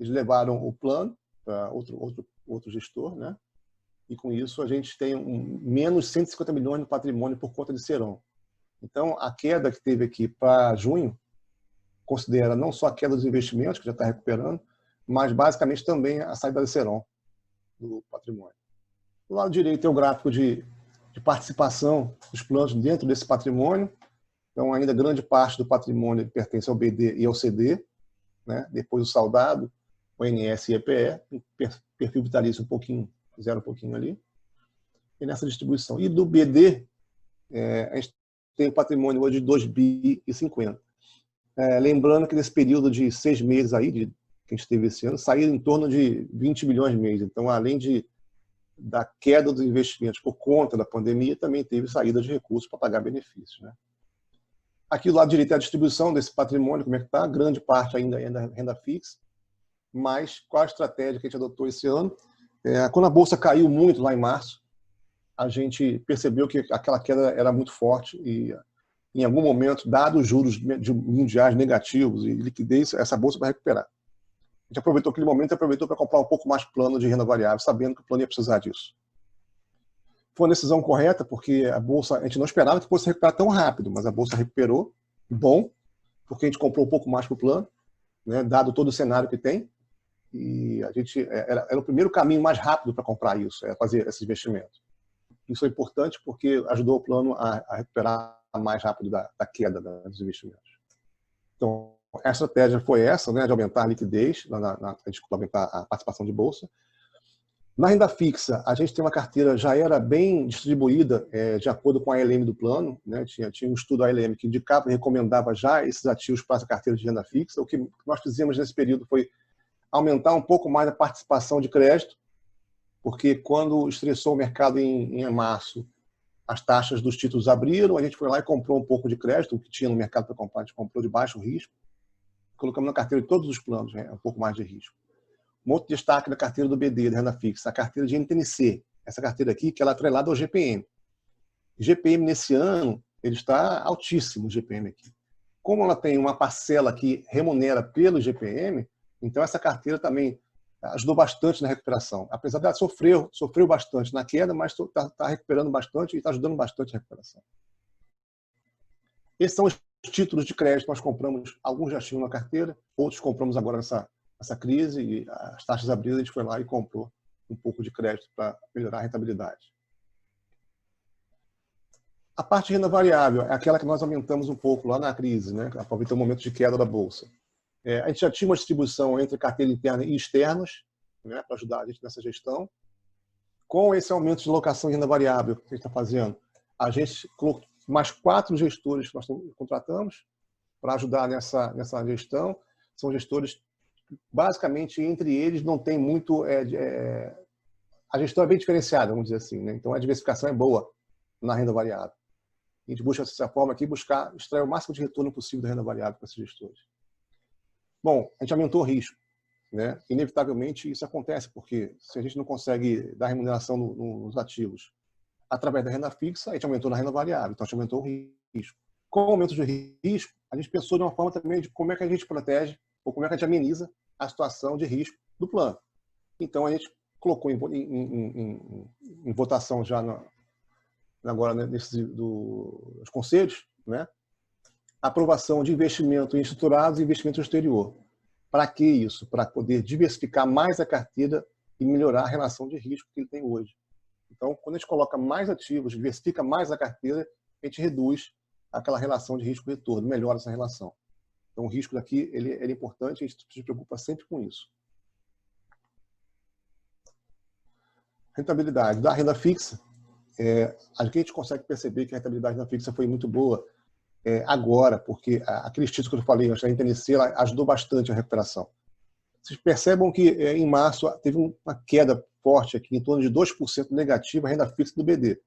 eles levaram o plano para outro gestor, né? E com isso a gente tem menos 150 milhões no patrimônio por conta de Ceron. Então, a queda que teve aqui para junho considera não só a queda dos investimentos, que já está recuperando, mas basicamente também a saída da Ceron do patrimônio. Do lado direito tem o gráfico de participação dos planos dentro desse patrimônio. Então, ainda grande parte do patrimônio pertence ao BD e ao CD, né? Depois o Saldado, o ONS e EPE, perfil vitalício zero um pouquinho ali. E nessa distribuição. E do BD, a gente tem um patrimônio hoje de 2,50 bi. Lembrando que nesse período de 6 meses aí, que a gente teve esse ano, saíram em torno de 20 milhões mês. Então, além da queda dos investimentos por conta da pandemia, também teve saída de recursos para pagar benefícios, né? Aqui do lado direito é a distribuição desse patrimônio, como é que está? Grande parte ainda é da renda fixa, mas qual a estratégia que a gente adotou esse ano? Quando a Bolsa caiu muito lá em março, a gente percebeu que aquela queda era muito forte e, em algum momento, dados os juros mundiais negativos e liquidez, essa Bolsa vai recuperar. A gente aproveitou aquele momento e aproveitou para comprar um pouco mais plano de renda variável, sabendo que o plano ia precisar disso. Foi uma decisão correta, porque a Bolsa, a gente não esperava que fosse recuperar tão rápido, mas a Bolsa recuperou, bom, porque a gente comprou um pouco mais para o plano, né, dado todo o cenário que tem, e a gente era o primeiro caminho mais rápido para comprar isso, fazer esse investimento. Isso é importante porque ajudou o plano a recuperar mais rápido da queda dos investimentos. Então, a estratégia foi essa, né, de aumentar a liquidez, de aumentar a participação de bolsa. Na renda fixa, a gente tem uma carteira, já era bem distribuída de acordo com a ALM do plano, né? Tinha um estudo ALM que indicava e recomendava já esses ativos para essa carteira de renda fixa. O que nós fizemos nesse período foi aumentar um pouco mais a participação de crédito, porque quando estressou o mercado em março, as taxas dos títulos abriram, a gente foi lá e comprou um pouco de crédito, o que tinha no mercado para comprar, a gente comprou de baixo risco, colocamos na carteira de todos os planos, né, um pouco mais de risco. Um outro destaque da carteira do BD, da renda fixa, a carteira de NTNC, essa carteira aqui, que ela é atrelada ao GPM. GPM nesse ano, ele está altíssimo, o GPM aqui. Como ela tem uma parcela que remunera pelo GPM, então essa carteira também ajudou bastante na recuperação. Apesar dela sofreu bastante na queda, mas está recuperando bastante e está ajudando bastante a recuperação. Esses são os títulos de crédito que nós compramos. Alguns já tinham na carteira, outros compramos agora nessa crise, e as taxas abridas, a gente foi lá e comprou um pouco de crédito para melhorar a rentabilidade. A parte de renda variável é aquela que nós aumentamos um pouco lá na crise, né? Aproveitando o momento de queda da Bolsa. A gente já tinha uma distribuição entre carteira interna e externos, né, para ajudar a gente nessa gestão. Com esse aumento de locação de renda variável que a gente está fazendo, a gente colocou mais 4 gestores que nós contratamos para ajudar nessa gestão. São gestores, basicamente, entre eles não tem muito... a gestão é bem diferenciada, vamos dizer assim, né? Então a diversificação é boa na renda variável. A gente busca dessa forma aqui, buscar extrair o máximo de retorno possível da renda variável para esses gestores. Bom, a gente aumentou o risco, né? Inevitavelmente isso acontece, porque se a gente não consegue dar remuneração nos ativos através da renda fixa, a gente aumentou na renda variável, então a gente aumentou o risco. Com o aumento de risco, a gente pensou de uma forma também de como é que a gente protege ou como é que a gente ameniza a situação de risco do plano. Então a gente colocou em votação já agora dos conselhos, né? Aprovação de investimento em estruturados e investimento exterior. Para que isso? Para poder diversificar mais a carteira e melhorar a relação de risco que ele tem hoje. Então, quando a gente coloca mais ativos, diversifica mais a carteira, a gente reduz aquela relação de risco-retorno, melhora essa relação. Então, o risco daqui ele é importante, a gente se preocupa sempre com isso. Rentabilidade da renda fixa. A gente consegue perceber que a rentabilidade da renda fixa foi muito boa agora, porque aqueles títulos que eu falei antes, a NTNC, ela ajudou bastante a recuperação. Vocês percebam que em março teve uma queda forte aqui, em torno de 2% negativa a renda fixa do BD.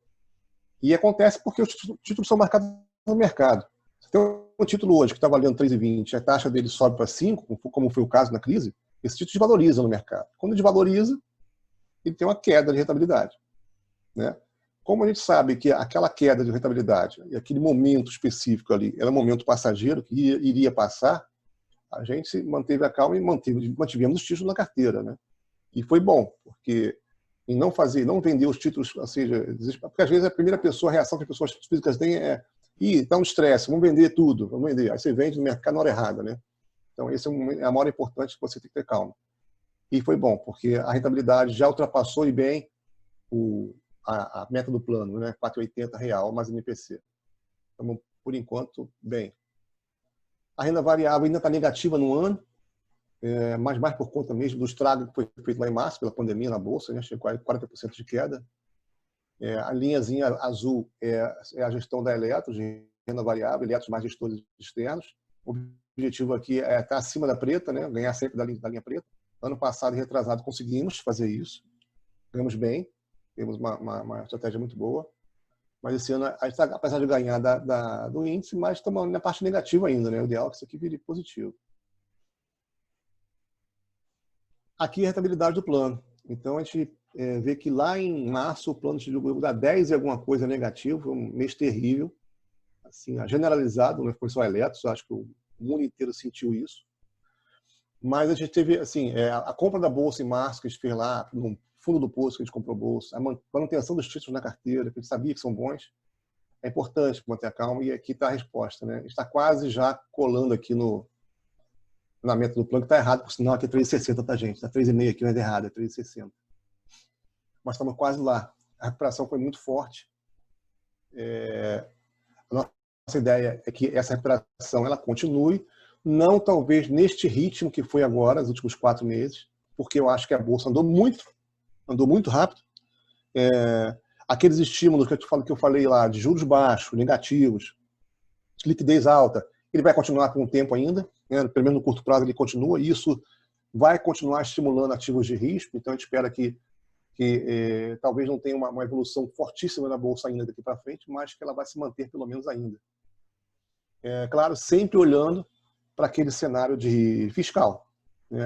E acontece porque os títulos são marcados no mercado. Você tem um título hoje que está valendo 3,20, a taxa dele sobe para 5, como foi o caso na crise, esse título desvaloriza no mercado. Quando desvaloriza, ele tem uma queda de rentabilidade, né? Como a gente sabe que aquela queda de rentabilidade e aquele momento específico ali era um momento passageiro que iria passar, a gente manteve a calma e mantivemos os títulos na carteira, né? E foi bom, porque em não vender os títulos, ou seja, porque às vezes a primeira reação que as pessoas físicas têm está um estresse, vamos vender tudo, vamos vender. Aí você vende no mercado na hora errada, né? Então esse é a hora importante que você tem que ter calma. E foi bom, porque a rentabilidade já ultrapassou e bem a meta do plano, né? R$4,80 mais NPC. Então, por enquanto, bem. A renda variável ainda está negativa no ano, mas mais por conta mesmo do estrago que foi feito lá em março pela pandemia na Bolsa, né? Chegou a 40% de queda. A linhazinha azul é a gestão da Eletros, de renda variável, Eletros mais gestores externos. O objetivo aqui é estar acima da preta, né? Ganhar sempre da linha preta. Ano passado e retrasado conseguimos fazer isso. Ganhamos bem. Temos uma estratégia muito boa. Mas esse ano, a gente está, apesar de ganhar do índice, mas estamos na parte negativa ainda, né? O ideal é que isso aqui vire positivo. Aqui é a rentabilidade do plano. Então, a gente vê que lá em março o plano chegou a dar 10 e alguma coisa negativo, foi um mês terrível. Assim, generalizado, não foi só a Eletros, acho que o mundo inteiro sentiu isso. Mas a gente teve, assim, a compra da bolsa em março, que a gente fez lá, no fundo do poço que a gente comprou bolsa, a manutenção dos títulos na carteira, que a gente sabia que são bons, é importante manter a calma, e aqui está a resposta, né? A gente está quase já colando aqui na meta do plano, que está errado, por sinal aqui é 3,60, tá, gente? Está 3,5 aqui, mas é errado, é 3,60. Mas estamos quase lá. A recuperação foi muito forte. A nossa ideia é que essa recuperação ela continue, não talvez neste ritmo que foi agora, nos últimos 4 meses, porque eu acho que a bolsa andou muito rápido. Aqueles estímulos que eu falei lá, de juros baixos, negativos, liquidez alta, ele vai continuar por um tempo ainda, né? Pelo menos no curto prazo ele continua, e isso vai continuar estimulando ativos de risco. Então a gente espera que talvez não tenha uma evolução fortíssima na bolsa ainda daqui para frente, mas que ela vai se manter pelo menos ainda. Claro, sempre olhando para aquele cenário de fiscal.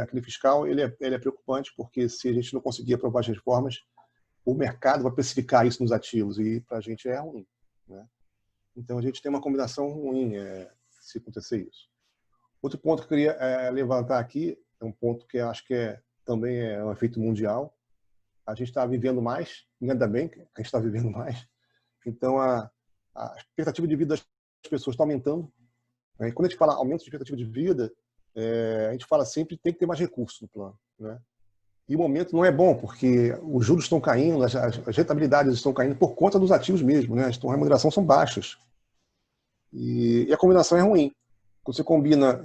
Aquele fiscal ele é preocupante, porque se a gente não conseguir aprovar as reformas, o mercado vai precificar isso nos ativos, e para a gente é ruim, né? Então a gente tem uma combinação ruim se acontecer isso. Outro ponto que eu queria levantar aqui, é um ponto que eu acho que também é um efeito mundial. A gente está vivendo mais, ainda bem que a gente está vivendo mais. Então a expectativa de vida das pessoas está aumentando. E quando a gente fala aumento de expectativa de vida, a gente fala sempre que tem que ter mais recursos no plano, né? E o momento não é bom, porque os juros estão caindo, as rentabilidades estão caindo por conta dos ativos mesmo, né? A remuneração são baixas. E a combinação é ruim. Quando você combina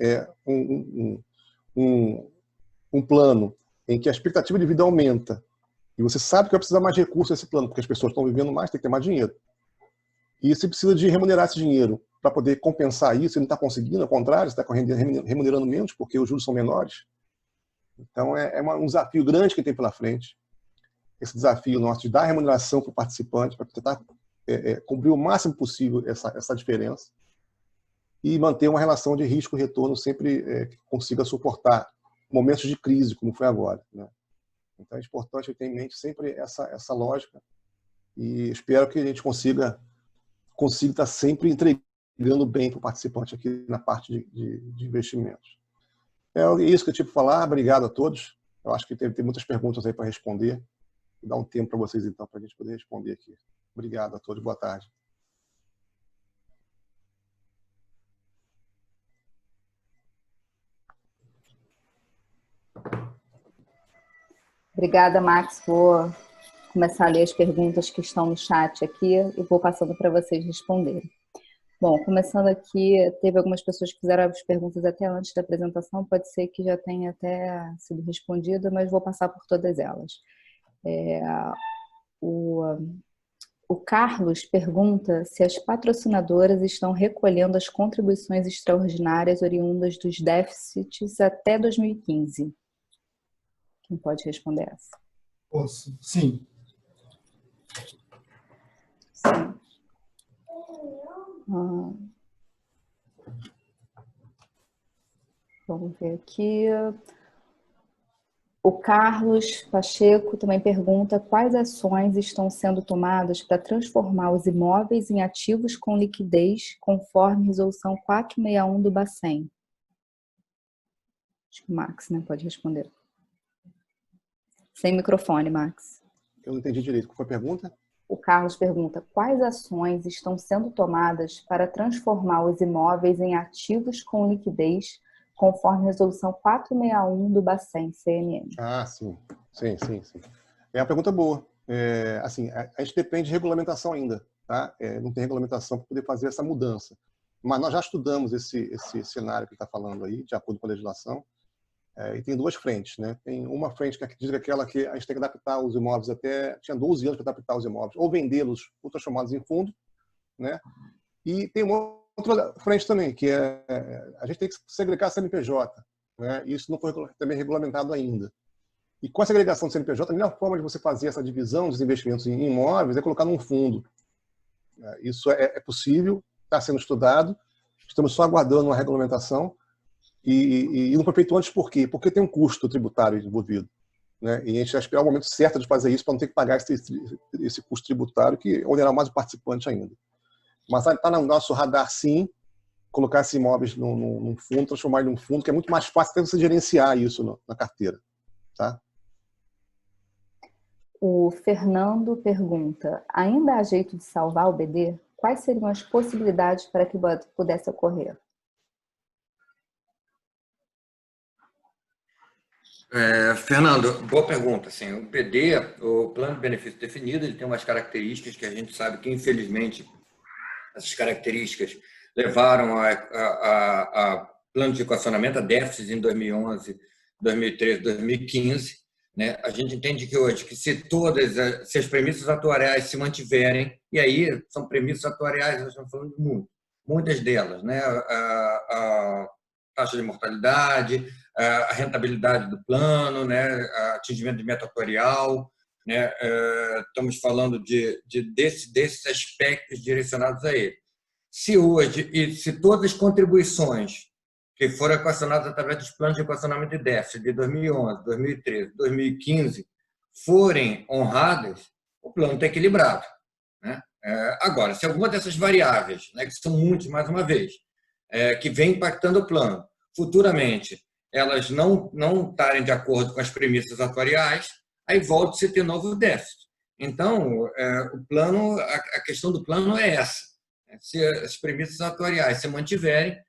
um plano em que a expectativa de vida aumenta, e você sabe que vai precisar mais recursos nesse plano, porque as pessoas estão vivendo mais, tem que ter mais dinheiro. E você precisa de remunerar esse dinheiro para poder compensar isso, você não está conseguindo, ao contrário, você está remunerando menos, porque os juros são menores. Então, é um desafio grande que tem pela frente. Esse desafio nosso de dar remuneração para o participante, para tentar cobrir o máximo possível essa diferença e manter uma relação de risco-retorno sempre que consiga suportar momentos de crise, como foi agora, né? Então, é importante ter em mente sempre essa lógica e espero que a gente consiga estar sempre entregando bem para o participante aqui na parte de investimentos. É isso que eu tive para falar. Obrigado a todos. Eu acho que tem muitas perguntas aí para responder. Vou dar um tempo para vocês, então, para a gente poder responder aqui. Obrigado a todos. Boa tarde. Obrigada, Max. Vou começar a ler as perguntas que estão no chat aqui e vou passando para vocês responderem. Bom, começando aqui, teve algumas pessoas que fizeram as perguntas até antes da apresentação, pode ser que já tenha até sido respondida, mas vou passar por todas elas. O Carlos pergunta se as patrocinadoras estão recolhendo as contribuições extraordinárias oriundas dos déficits até 2015. Quem pode responder essa? Posso? Sim. Sim. Vamos ver aqui. O Carlos Pacheco também pergunta quais ações estão sendo tomadas para transformar os imóveis em ativos com liquidez, conforme resolução 461 do Bacen. Acho que o Max, né, pode responder. Sem microfone, Max. Eu não entendi direito. Qual foi a pergunta? O Carlos pergunta quais ações estão sendo tomadas para transformar os imóveis em ativos com liquidez, conforme resolução 461 do Bacen, CNM. Ah, sim. Sim. É uma pergunta boa. Assim, a gente depende de regulamentação ainda, tá? Não tem regulamentação para poder fazer essa mudança. Mas nós já estudamos esse cenário que ele está falando aí, de acordo com a legislação, e tem duas frentes, né? Tem uma frente que diz aquela que a gente tem que adaptar os imóveis tinha 12 anos para adaptar os imóveis, ou vendê-los, ou transformá-los em fundo, né? E tem uma outra frente também, que a gente tem que segregar CNPJ, né? Isso não foi também regulamentado ainda. E com a segregação do CNPJ, a melhor forma de você fazer essa divisão dos investimentos em imóveis é colocar num fundo. Isso é possível, está sendo estudado, estamos só aguardando uma regulamentação. E não foi feito antes por quê? Porque tem um custo tributário envolvido, né? E a gente vai esperar o momento certo de fazer isso para não ter que pagar esse custo tributário, que onerará mais o participante ainda. Mas está no nosso radar, sim, colocar esses imóveis num fundo, transformar ele num fundo, que é muito mais fácil até você gerenciar isso na carteira. Tá? O Fernando pergunta, ainda há jeito de salvar o BD? Quais seriam as possibilidades para que pudesse ocorrer? Fernando, boa pergunta. Assim, o BD, o Plano de Benefício Definido, ele tem umas características que a gente sabe que, infelizmente, essas características levaram a plano de equacionamento, a déficit em 2011, 2013, 2015. Né? A gente entende que hoje, que se as premissas atuariais se mantiverem, e aí são premissas atuariais, nós estamos falando de muitas delas, né? A taxa de mortalidade, a rentabilidade do plano, né? Atingimento de meta atuarial, né? Estamos falando desses aspectos direcionados a ele. Se hoje, e se todas as contribuições que foram equacionadas através dos planos de equacionamento de déficit de 2011, 2013, 2015 forem honradas, o plano está equilibrado, né? Agora, se alguma dessas variáveis, né, que são muitas, mais uma vez, que vem impactando o plano, futuramente elas não estarem de acordo com as premissas atuariais, aí volta-se a ter novo déficit. Então, o plano, a questão do plano é essa. Se as premissas atuariais se mantiverem,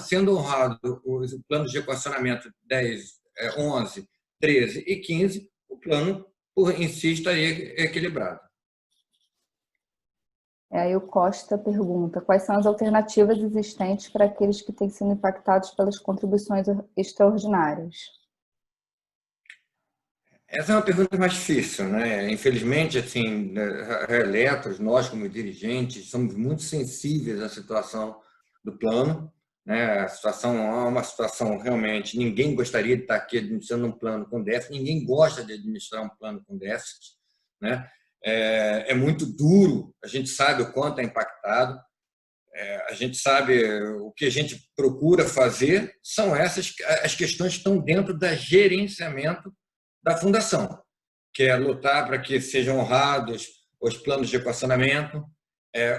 sendo honrado os planos de equacionamento 10, 11 13 e 15, o plano em si estaria equilibrado. Aí o Costa pergunta: quais são as alternativas existentes para aqueles que têm sido impactados pelas contribuições extraordinárias? Essa é uma pergunta mais difícil, né? Infelizmente, assim, a Eletros, nós como dirigentes, somos muito sensíveis à situação do plano, né? A situação é uma situação realmente, ninguém gostaria de estar aqui administrando um plano com déficit, ninguém gosta de administrar um plano com déficit, né? É muito duro, a gente sabe o quanto é impactado, a gente sabe o que a gente procura fazer, são essas as questões que estão dentro do gerenciamento da fundação, que é lutar para que sejam honrados os planos de equacionamento.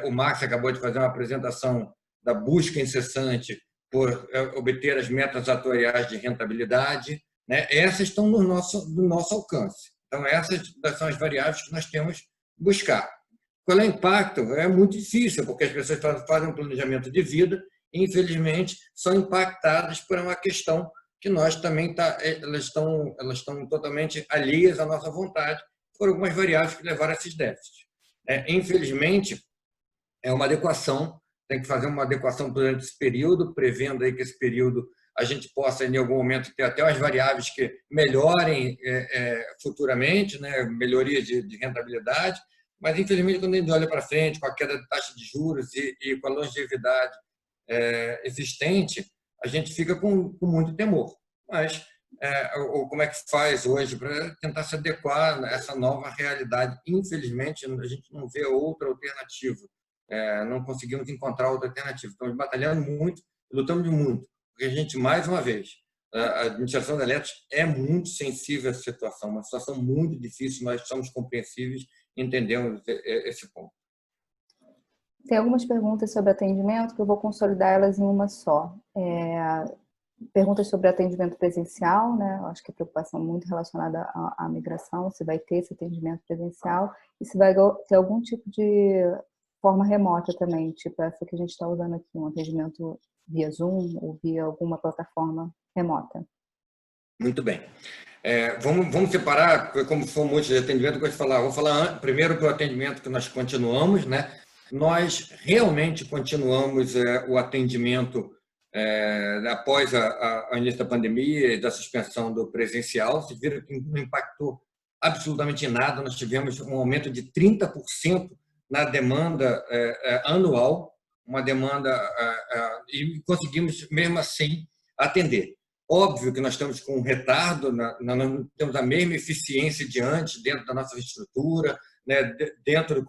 O Max acabou de fazer uma apresentação da busca incessante por obter as metas atuariais de rentabilidade, né? Essas estão no nosso alcance. Então, essas são as variáveis que nós temos que buscar. Qual é o impacto? É muito difícil, porque as pessoas fazem um planejamento de vida e, infelizmente, são impactadas por uma questão que nós também elas estão totalmente alheias à nossa vontade por algumas variáveis que levaram a esses déficits. Infelizmente, é uma adequação, tem que fazer uma adequação durante esse período, prevendo aí que esse período a gente possa, em algum momento, ter até as variáveis que melhorem futuramente, né? Melhoria de rentabilidade, mas, infelizmente, quando a gente olha para frente, com a queda de taxa de juros e com a longevidade existente, a gente fica com muito temor. Mas como é que faz hoje para tentar se adequar a essa nova realidade? Infelizmente, a gente não vê outra alternativa. Não conseguimos encontrar outra alternativa. Estamos batalhando muito, lutando muito, porque a gente, mais uma vez, a administração da Eletros é muito sensível a essa situação, uma situação muito difícil, nós somos compreensíveis, entendemos esse ponto. Tem algumas perguntas sobre atendimento que eu vou consolidar elas em uma só. Perguntas sobre atendimento presencial, né? Eu acho que a preocupação muito relacionada à migração, se vai ter esse atendimento presencial e se vai ter algum tipo de forma remota também, tipo essa que a gente está usando aqui, um atendimento via Zoom ou via alguma plataforma remota. Muito bem. Vamos separar, como for um monte de atendimento, vou falar primeiro para o atendimento que nós continuamos, né? Nós realmente continuamos o atendimento após o início da pandemia e da suspensão do presencial. Vocês viram que não impactou absolutamente nada, nós tivemos um aumento de 30% na demanda anual, uma demanda e conseguimos, mesmo assim, atender. Óbvio que nós estamos com um retardo, nós não temos a mesma eficiência de antes dentro da nossa estrutura, né, dentro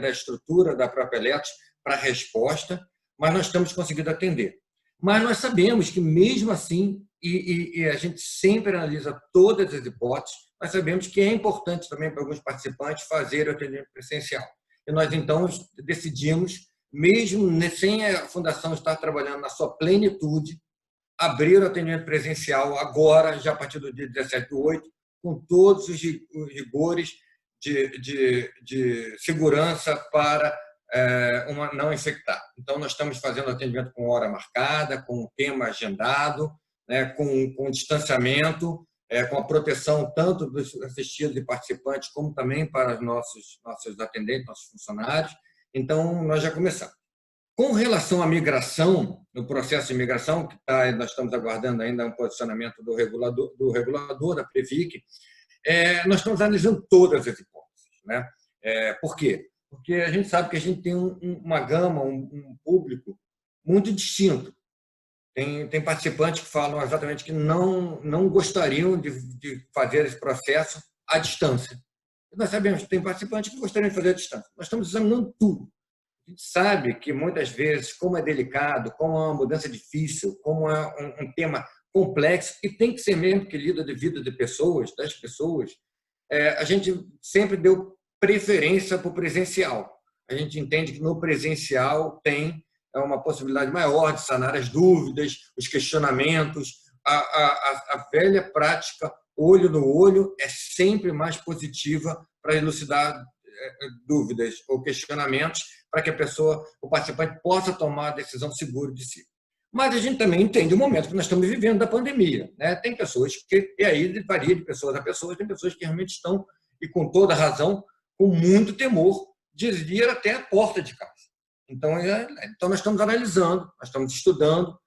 da estrutura da própria Eletros para a resposta, mas nós estamos conseguindo atender. Mas nós sabemos que, mesmo assim, e a gente sempre analisa todas as hipóteses, nós sabemos que é importante também para alguns participantes fazer o atendimento presencial. E nós, então, decidimos, mesmo sem a Fundação estar trabalhando na sua plenitude, abrir o atendimento presencial agora, já a partir do dia 17/8, com todos os rigores de segurança para não infectar. Então, nós estamos fazendo atendimento com hora marcada, com tema agendado, né, com distanciamento, com a proteção tanto dos assistidos e participantes, como também para os nossos atendentes, nossos funcionários. Então, nós já começamos. Com relação à migração, no processo de migração, que nós estamos aguardando ainda um posicionamento do regulador da Previc, nós estamos analisando todas as hipóteses, né? Por quê? Porque a gente sabe que a gente tem uma gama, um público muito distinto. Tem participantes que falam exatamente que não gostariam de fazer esse processo à distância. Nós sabemos que tem participantes que gostariam de fazer à distância. Nós estamos examinando tudo. A gente sabe que, muitas vezes, como é delicado, como é uma mudança difícil, como é um tema complexo, e tem que ser mesmo que lida de vida de pessoas, das pessoas, a gente sempre deu preferência para o presencial. A gente entende que no presencial tem uma possibilidade maior de sanar as dúvidas, os questionamentos. A velha prática, olho no olho, é sempre mais positiva para elucidar dúvidas ou questionamentos, para que o participante possa tomar a decisão segura de si. Mas a gente também entende o momento que nós estamos vivendo da pandemia, né? Tem pessoas que, e aí varia de pessoas a pessoas, tem pessoas que realmente estão, e com toda razão, com muito temor de ir até a porta de casa. Então nós estamos analisando, nós estamos estudando,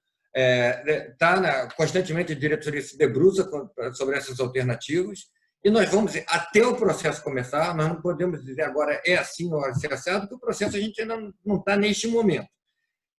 constantemente a diretoria se debruça sobre essas alternativas, e nós vamos, até o processo começar, nós não podemos dizer agora é assim ou é assado, porque o processo a gente ainda não está neste momento.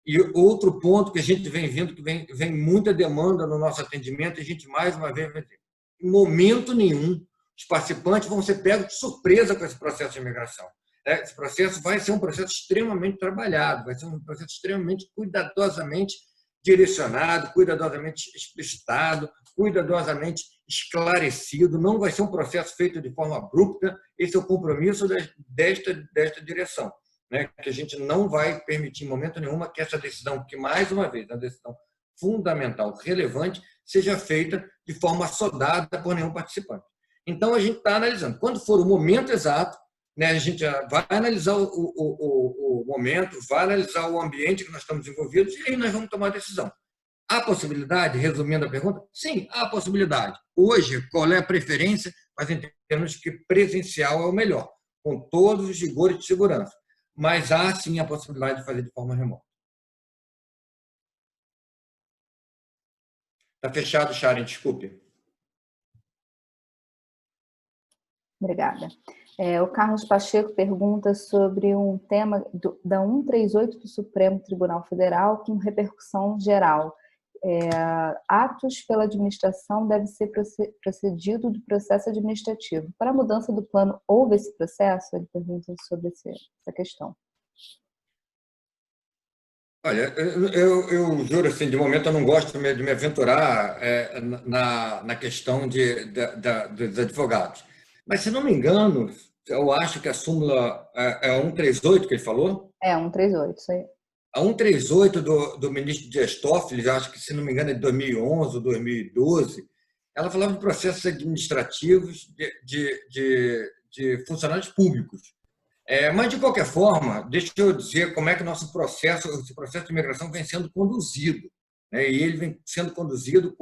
E outro ponto que a gente vem vendo, que vem muita demanda no nosso atendimento, a gente mais uma vez vai ter, em momento nenhum, os participantes vão ser pegos de surpresa com esse processo de imigração. Esse processo vai ser um processo extremamente trabalhado, vai ser um processo extremamente cuidadosamente direcionado, cuidadosamente explicitado, cuidadosamente esclarecido. Não vai ser um processo feito de forma abrupta. Esse é o compromisso desta direção, né? Que a gente não vai permitir em momento nenhum que essa decisão, que mais uma vez é uma decisão fundamental, relevante, seja feita de forma assodada por nenhum participante. Então, a gente está analisando. Quando for o momento exato, né, a gente vai analisar o momento, vai analisar o ambiente que nós estamos envolvidos e aí nós vamos tomar a decisão. Há possibilidade, resumindo a pergunta? Sim, há possibilidade. Hoje, qual é a preferência? Mas entendemos que presencial é o melhor, com todos os rigores de segurança. Mas há, sim, a possibilidade de fazer de forma remota. Está fechado, Sharon, desculpe. Obrigada. O Carlos Pacheco pergunta sobre um tema da 138 do Supremo Tribunal Federal com repercussão geral. Atos pela administração deve ser procedido do processo administrativo. Para a mudança do plano, houve esse processo? Ele pergunta sobre essa questão. Olha, eu juro, assim, de momento eu não gosto de me aventurar na questão dos advogados. Mas, se não me engano, eu acho que a súmula é 138 que ele falou? 138, isso aí. A 138 do ministro Dias Toffoli, acho que, se não me engano, é de 2011 ou 2012, ela falava de processos administrativos de funcionários públicos. Mas, de qualquer forma, deixa eu dizer como é que esse processo de imigração vem sendo conduzido, né? E ele vem sendo conduzido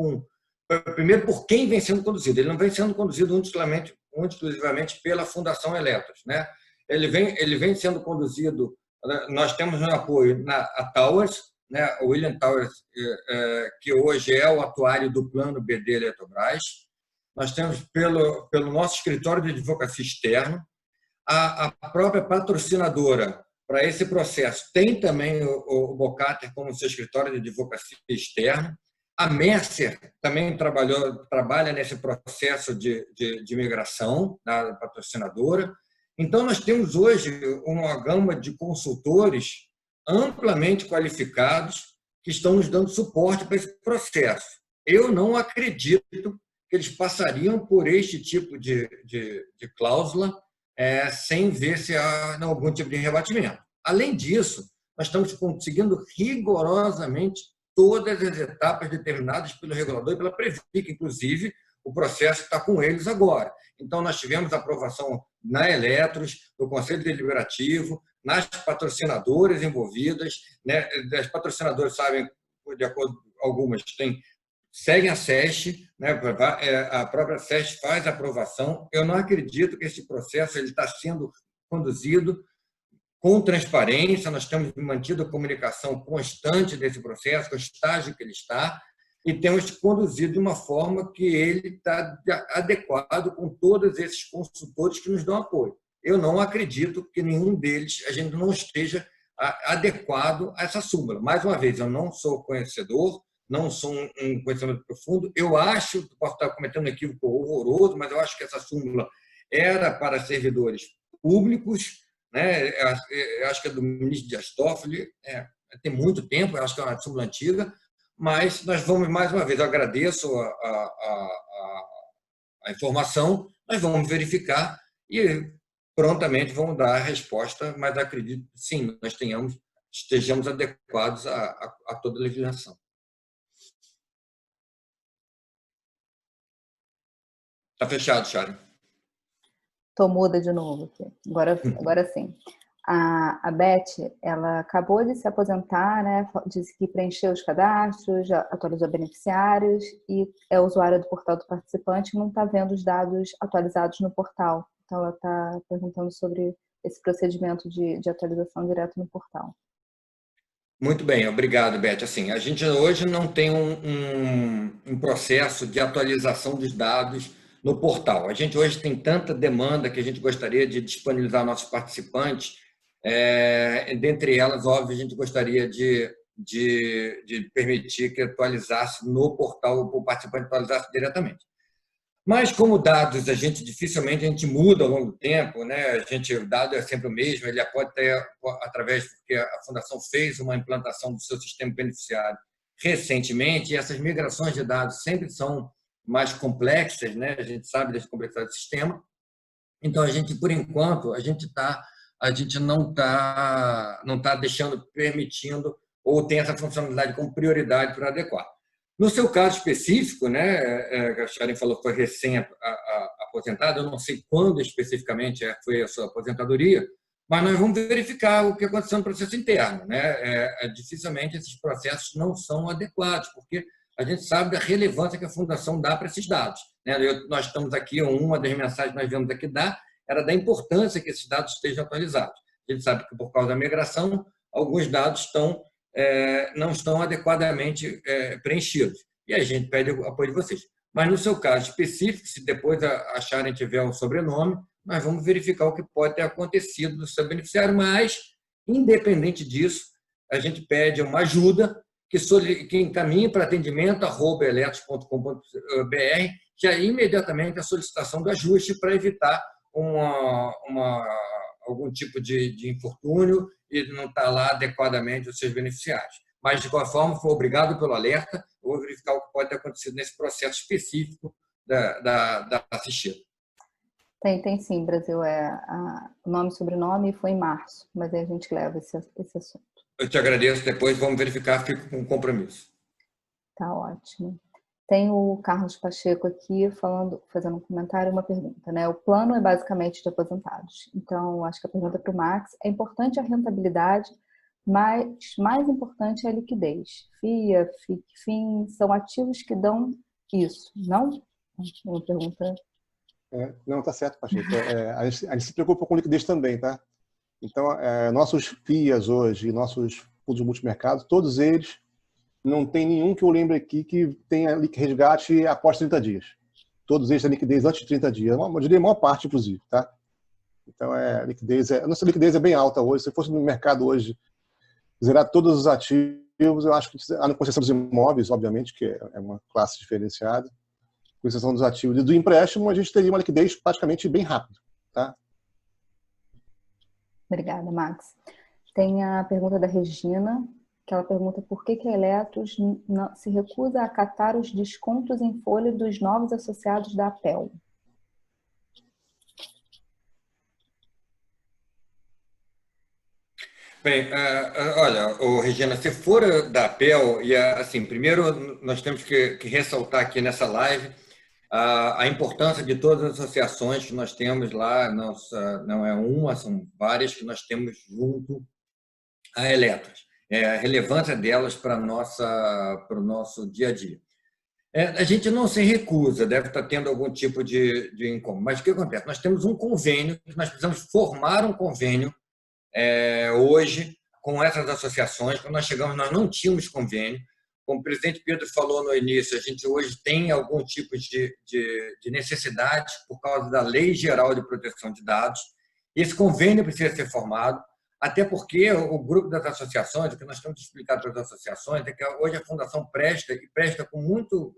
primeiro, por quem vem sendo conduzido. Ele não vem sendo conduzido exclusivamente pela Fundação Eletros, né? Ele vem sendo conduzido. Nós temos um apoio a Towers, né? O William Towers, que hoje é o atuário do plano BD Eletrobras. Nós temos pelo nosso escritório de advocacia externo. A própria patrocinadora para esse processo tem também o Bocater como seu escritório de advocacia externo. A Mercer também trabalha nesse processo de imigração, da patrocinadora. Então, nós temos hoje uma gama de consultores amplamente qualificados que estão nos dando suporte para esse processo. Eu não acredito que eles passariam por este tipo de cláusula sem ver se há algum tipo de rebatimento. Além disso, nós estamos conseguindo rigorosamente todas as etapas determinadas pelo regulador e pela Previc, inclusive o processo está com eles agora. Então, nós tivemos aprovação na Eletros, no Conselho Deliberativo, nas patrocinadoras envolvidas, né? As patrocinadoras sabem, de acordo com algumas, seguem a SESC, né? A própria SESC faz a aprovação. Eu não acredito que esse processo está sendo conduzido com transparência. Nós temos mantido a comunicação constante desse processo, com o estágio que ele está, e temos conduzido de uma forma que ele está adequado com todos esses consultores que nos dão apoio. Eu não acredito que nenhum deles, a gente não esteja adequado a essa súmula. Mais uma vez, eu não sou conhecedor, não sou um conhecimento profundo. Eu acho, posso estar cometendo um equívoco horroroso, mas eu acho que essa súmula era para servidores públicos, né? Eu acho que é do ministro Dias Toffoli, tem muito tempo, eu acho que é uma súmula antiga, mas nós vamos, mais uma vez, eu agradeço a informação, nós vamos verificar e prontamente vamos dar a resposta, mas acredito, sim, nós estejamos adequados a toda a legislação. Está fechado, Sharon. Estou muda de novo aqui. Agora sim. A Beth, ela acabou de se aposentar, né? Disse que preencheu os cadastros, já atualizou beneficiários e é usuária do portal do participante e não está vendo os dados atualizados no portal. Então, ela está perguntando sobre esse procedimento de atualização direto no portal. Muito bem, obrigado, Beth. Assim, a gente hoje não tem um processo de atualização dos dados no portal. A gente hoje tem tanta demanda que a gente gostaria de disponibilizar nossos participantes. Dentre elas, óbvio, a gente gostaria de permitir que atualizasse no portal, o participante atualizasse diretamente. Mas, como dados, dificilmente a gente muda ao longo do tempo, né? O dado é sempre o mesmo, ele pode ter, através, porque a Fundação fez uma implantação do seu sistema beneficiário recentemente, e essas migrações de dados sempre são mais complexas, né? A gente sabe da complexidade do sistema. Então, por enquanto, a gente não está permitindo, ou tem essa funcionalidade como prioridade para adequar. No seu caso específico, né, a Sharon falou que foi recém-aposentada, eu não sei quando especificamente foi a sua aposentadoria, mas nós vamos verificar o que aconteceu no processo interno, né? Dificilmente esses processos não são adequados, porque a gente sabe da relevância que a Fundação dá para esses dados, né? Nós estamos aqui, uma das mensagens que nós viemos aqui dar era da importância que esses dados estejam atualizados. A gente sabe que, por causa da migração, alguns dados não estão adequadamente preenchidos. E a gente pede o apoio de vocês. Mas, no seu caso específico, se depois acharem tiver um sobrenome, nós vamos verificar o que pode ter acontecido do seu beneficiário. Mas, independente disso, a gente pede uma ajuda que encaminhe para atendimento@eletros.com.br, que é imediatamente a solicitação do ajuste para evitar algum tipo de infortúnio e não está lá adequadamente os seus beneficiários. Mas, de qualquer forma, obrigado pelo alerta. Eu vou verificar o que pode ter acontecido nesse processo específico da assistida. Tem sim, Brasil. O nome e sobrenome foi em março, mas aí a gente leva esse assunto. Eu te agradeço. Depois vamos verificar, fico com compromisso. Tá ótimo. Tem o Carlos Pacheco aqui fazendo um comentário e uma pergunta, né? O plano é basicamente de aposentados. Então, acho que a pergunta para o Max: é importante a rentabilidade, mas mais importante é a liquidez. FIA, FIC, FIM, são ativos que dão isso, não? Uma pergunta. Não, tá certo, Pacheco. A gente se preocupa com liquidez também, tá? Então, nossos FIAs hoje e nossos fundos multimercados, todos eles, não tem nenhum que eu lembre aqui que tenha resgate após 30 dias. Todos eles têm liquidez antes de 30 dias. Eu diria a maior parte, inclusive, tá? Então, a nossa liquidez é bem alta hoje. Se fosse no mercado hoje, zerar todos os ativos, eu acho que, com exceção dos imóveis, obviamente, que é uma classe diferenciada, com exceção dos ativos e do empréstimo, a gente teria uma liquidez praticamente bem rápida, tá? Obrigada, Max. Tem a pergunta da Regina, que ela pergunta por que a Eletros se recusa a acatar os descontos em folha dos novos associados da APEL. Bem, olha, Regina, se for da APEL, assim, primeiro nós temos que ressaltar aqui nessa live a importância de todas as associações que nós temos lá. Não é uma, são várias que nós temos junto à Eletros. A relevância delas para o nosso dia a dia. A gente não se recusa, deve estar tendo algum tipo de incômodo. Mas o que acontece? Nós temos um convênio, nós precisamos formar um convênio hoje com essas associações. Quando nós chegamos, nós não tínhamos convênio. Como o presidente Pedro falou no início, a gente hoje tem algum tipo de necessidade por causa da Lei Geral de Proteção de Dados. Esse convênio precisa ser formado, até porque o grupo das associações, o que nós temos explicado para as associações, é que hoje a Fundação presta com muito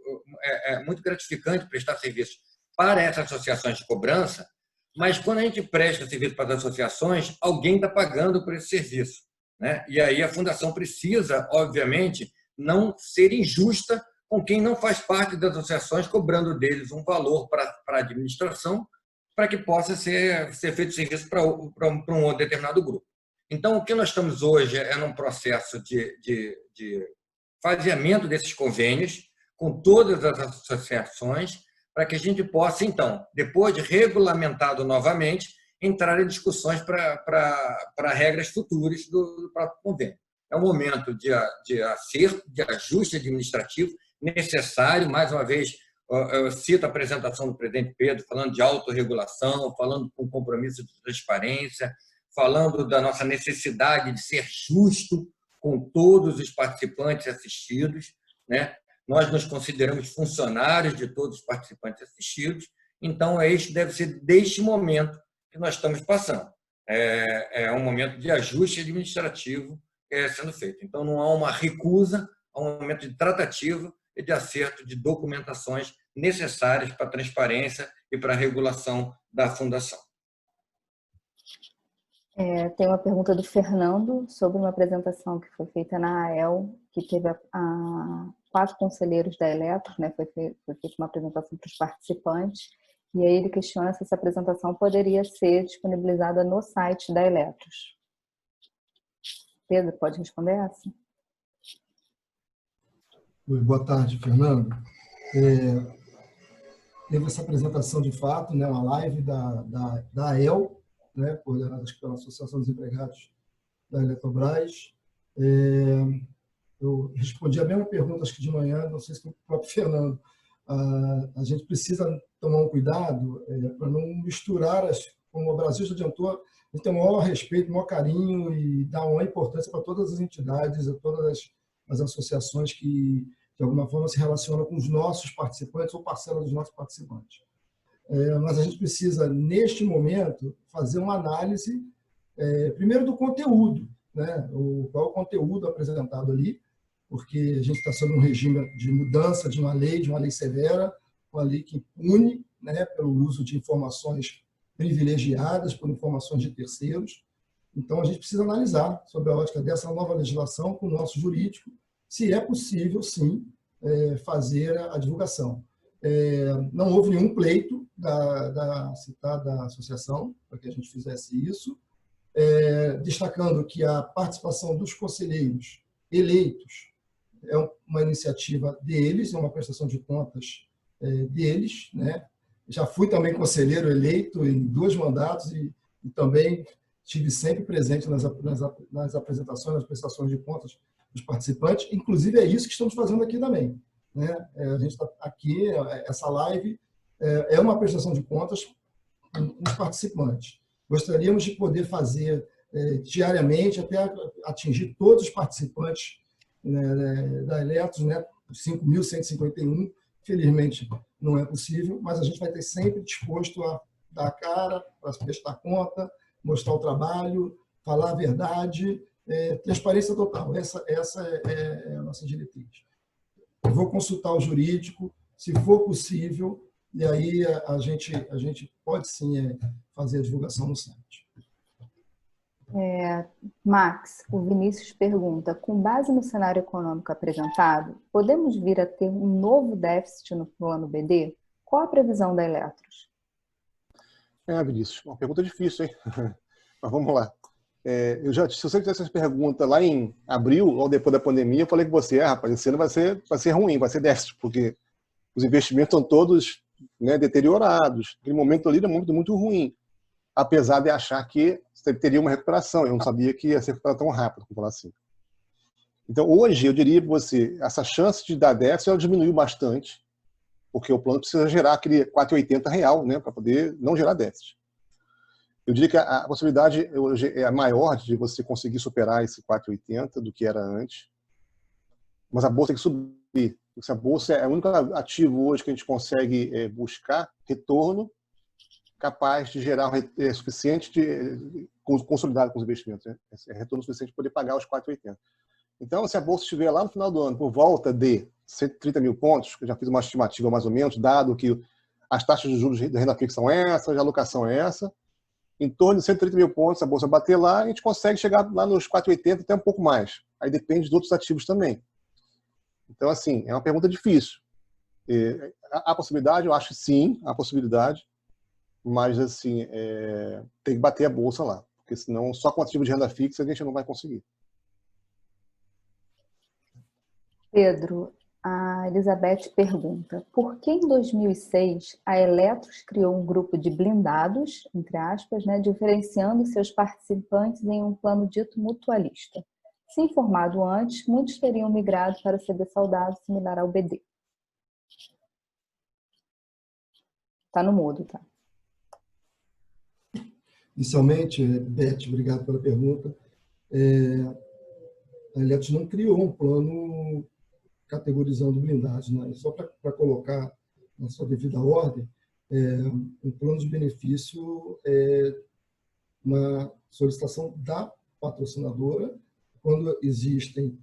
gratificante prestar serviço para essas associações de cobrança, mas quando a gente presta serviço para as associações, alguém está pagando por esse serviço, né? E aí a Fundação precisa, obviamente, não ser injusta com quem não faz parte das associações, cobrando deles um valor para a administração, para que possa ser feito serviço para um outro determinado grupo. Então, o que nós estamos hoje é num processo de faseamento desses convênios com todas as associações, para que a gente possa, então, depois de regulamentado novamente, entrar em discussões para regras futuras do próprio convênio. É um momento de acerto, de ajuste administrativo necessário. Mais uma vez, eu cito a apresentação do presidente Pedro, falando de autorregulação, falando com compromisso de transparência, falando da nossa necessidade de ser justo com todos os participantes assistidos, né? Nós nos consideramos funcionários de todos os participantes assistidos, então este deve ser deste momento que nós estamos passando. É um momento de ajuste administrativo sendo feito. Então, não há uma recusa, há um momento de tratativa e de acerto de documentações necessárias para a transparência e para a regulação da fundação. Tem uma pergunta do Fernando sobre uma apresentação que foi feita na AEL, que teve 4 conselheiros da Eletros, né? Foi feita uma apresentação para os participantes, e aí ele questiona se essa apresentação poderia ser disponibilizada no site da Eletros. Pedro, pode responder essa? Oi, boa tarde, Fernando. Teve essa apresentação de fato, né, uma live da AEL, né, coordenada pela Associação dos Empregados da Eletrobras. Eu respondi a mesma pergunta, acho que de manhã, não sei se foi o próprio Fernando. A gente precisa tomar um cuidado para não misturar, como o Brasil já adiantou, a gente tem o maior respeito, o maior carinho e dá uma importância para todas as entidades, a todas as associações que, de alguma forma, se relacionam com os nossos participantes ou parcela dos nossos participantes. Mas a gente precisa, neste momento, fazer uma análise, primeiro, do conteúdo, né? Qual é o conteúdo apresentado ali, porque a gente está sob um regime de mudança de uma lei severa, uma lei que pune, né, pelo uso de informações privilegiadas, por informações de terceiros. Então, a gente precisa analisar, sob a ótica dessa nova legislação, com o nosso jurídico, se é possível, sim, fazer a divulgação. Não houve nenhum pleito da citada associação para que a gente fizesse isso, destacando que a participação dos conselheiros eleitos é uma iniciativa deles, é uma prestação de contas deles, né? Já fui também conselheiro eleito em 2 mandatos e também estive sempre presente nas apresentações, nas prestações de contas dos participantes. Inclusive, é isso que estamos fazendo aqui também, né? A gente está aqui, essa live é uma prestação de contas com os participantes. Gostaríamos de poder fazer diariamente, até atingir todos os participantes, né, da Eletros, né, 5.151. Felizmente, não é possível, mas a gente vai ter sempre disposto a dar a cara, para prestar conta, mostrar o trabalho, falar a verdade, transparência total. Essa é a nossa diretriz. Eu vou consultar o jurídico, se for possível, e aí a gente pode sim fazer a divulgação no site. Max, o Vinícius pergunta, com base no cenário econômico apresentado, podemos vir a ter um novo déficit no plano BD? Qual a previsão da Eletros? Vinícius, uma pergunta difícil, hein? Mas vamos lá. Se você fizesse essa pergunta lá em abril, ou depois da pandemia, eu falei com você, rapaz, esse ano vai ser ruim, vai ser déficit, porque os investimentos estão todos, né, deteriorados. Aquele momento ali era muito ruim. Apesar de achar que teria uma recuperação. Eu não sabia que ia ser recuperado tão rápido, vamos falar assim. Então, hoje, eu diria para você, essa chance de dar déficit ela diminuiu bastante, porque o plano precisa gerar aquele 4,80 real, né, para poder não gerar déficit. Eu diria que a possibilidade hoje é maior de você conseguir superar esse 4,80 do que era antes, mas a bolsa tem que subir. Essa bolsa é o único ativo hoje que a gente consegue buscar retorno capaz de gerar suficiente consolidado com os investimentos, né? Retorno suficiente para poder pagar os 4,80. Então, se a bolsa estiver lá no final do ano por volta de 130 mil pontos, que eu já fiz uma estimativa mais ou menos, dado que as taxas de juros da renda fixa são essas, a alocação é essa, em torno de 130 mil pontos, a bolsa bater lá, a gente consegue chegar lá nos 4,80 até um pouco mais. Aí depende dos outros ativos também. Então, assim, é uma pergunta difícil. A possibilidade, eu acho que sim, a possibilidade, mas assim, tem que bater a bolsa lá, porque senão só com ativo de renda fixa a gente não vai conseguir. Pedro, A Elizabeth pergunta: por que em 2006 a Eletros criou um grupo de blindados, entre aspas, né, diferenciando seus participantes em um plano dito mutualista? Se informado antes, muitos teriam migrado para o CD Saudade, similar ao BD. Está no mudo, tá? Inicialmente, Beth, obrigado pela pergunta. A Eletros não criou um plano categorizando blindados, né? Só para colocar na sua devida ordem, um plano de benefício é uma solicitação da patrocinadora quando existem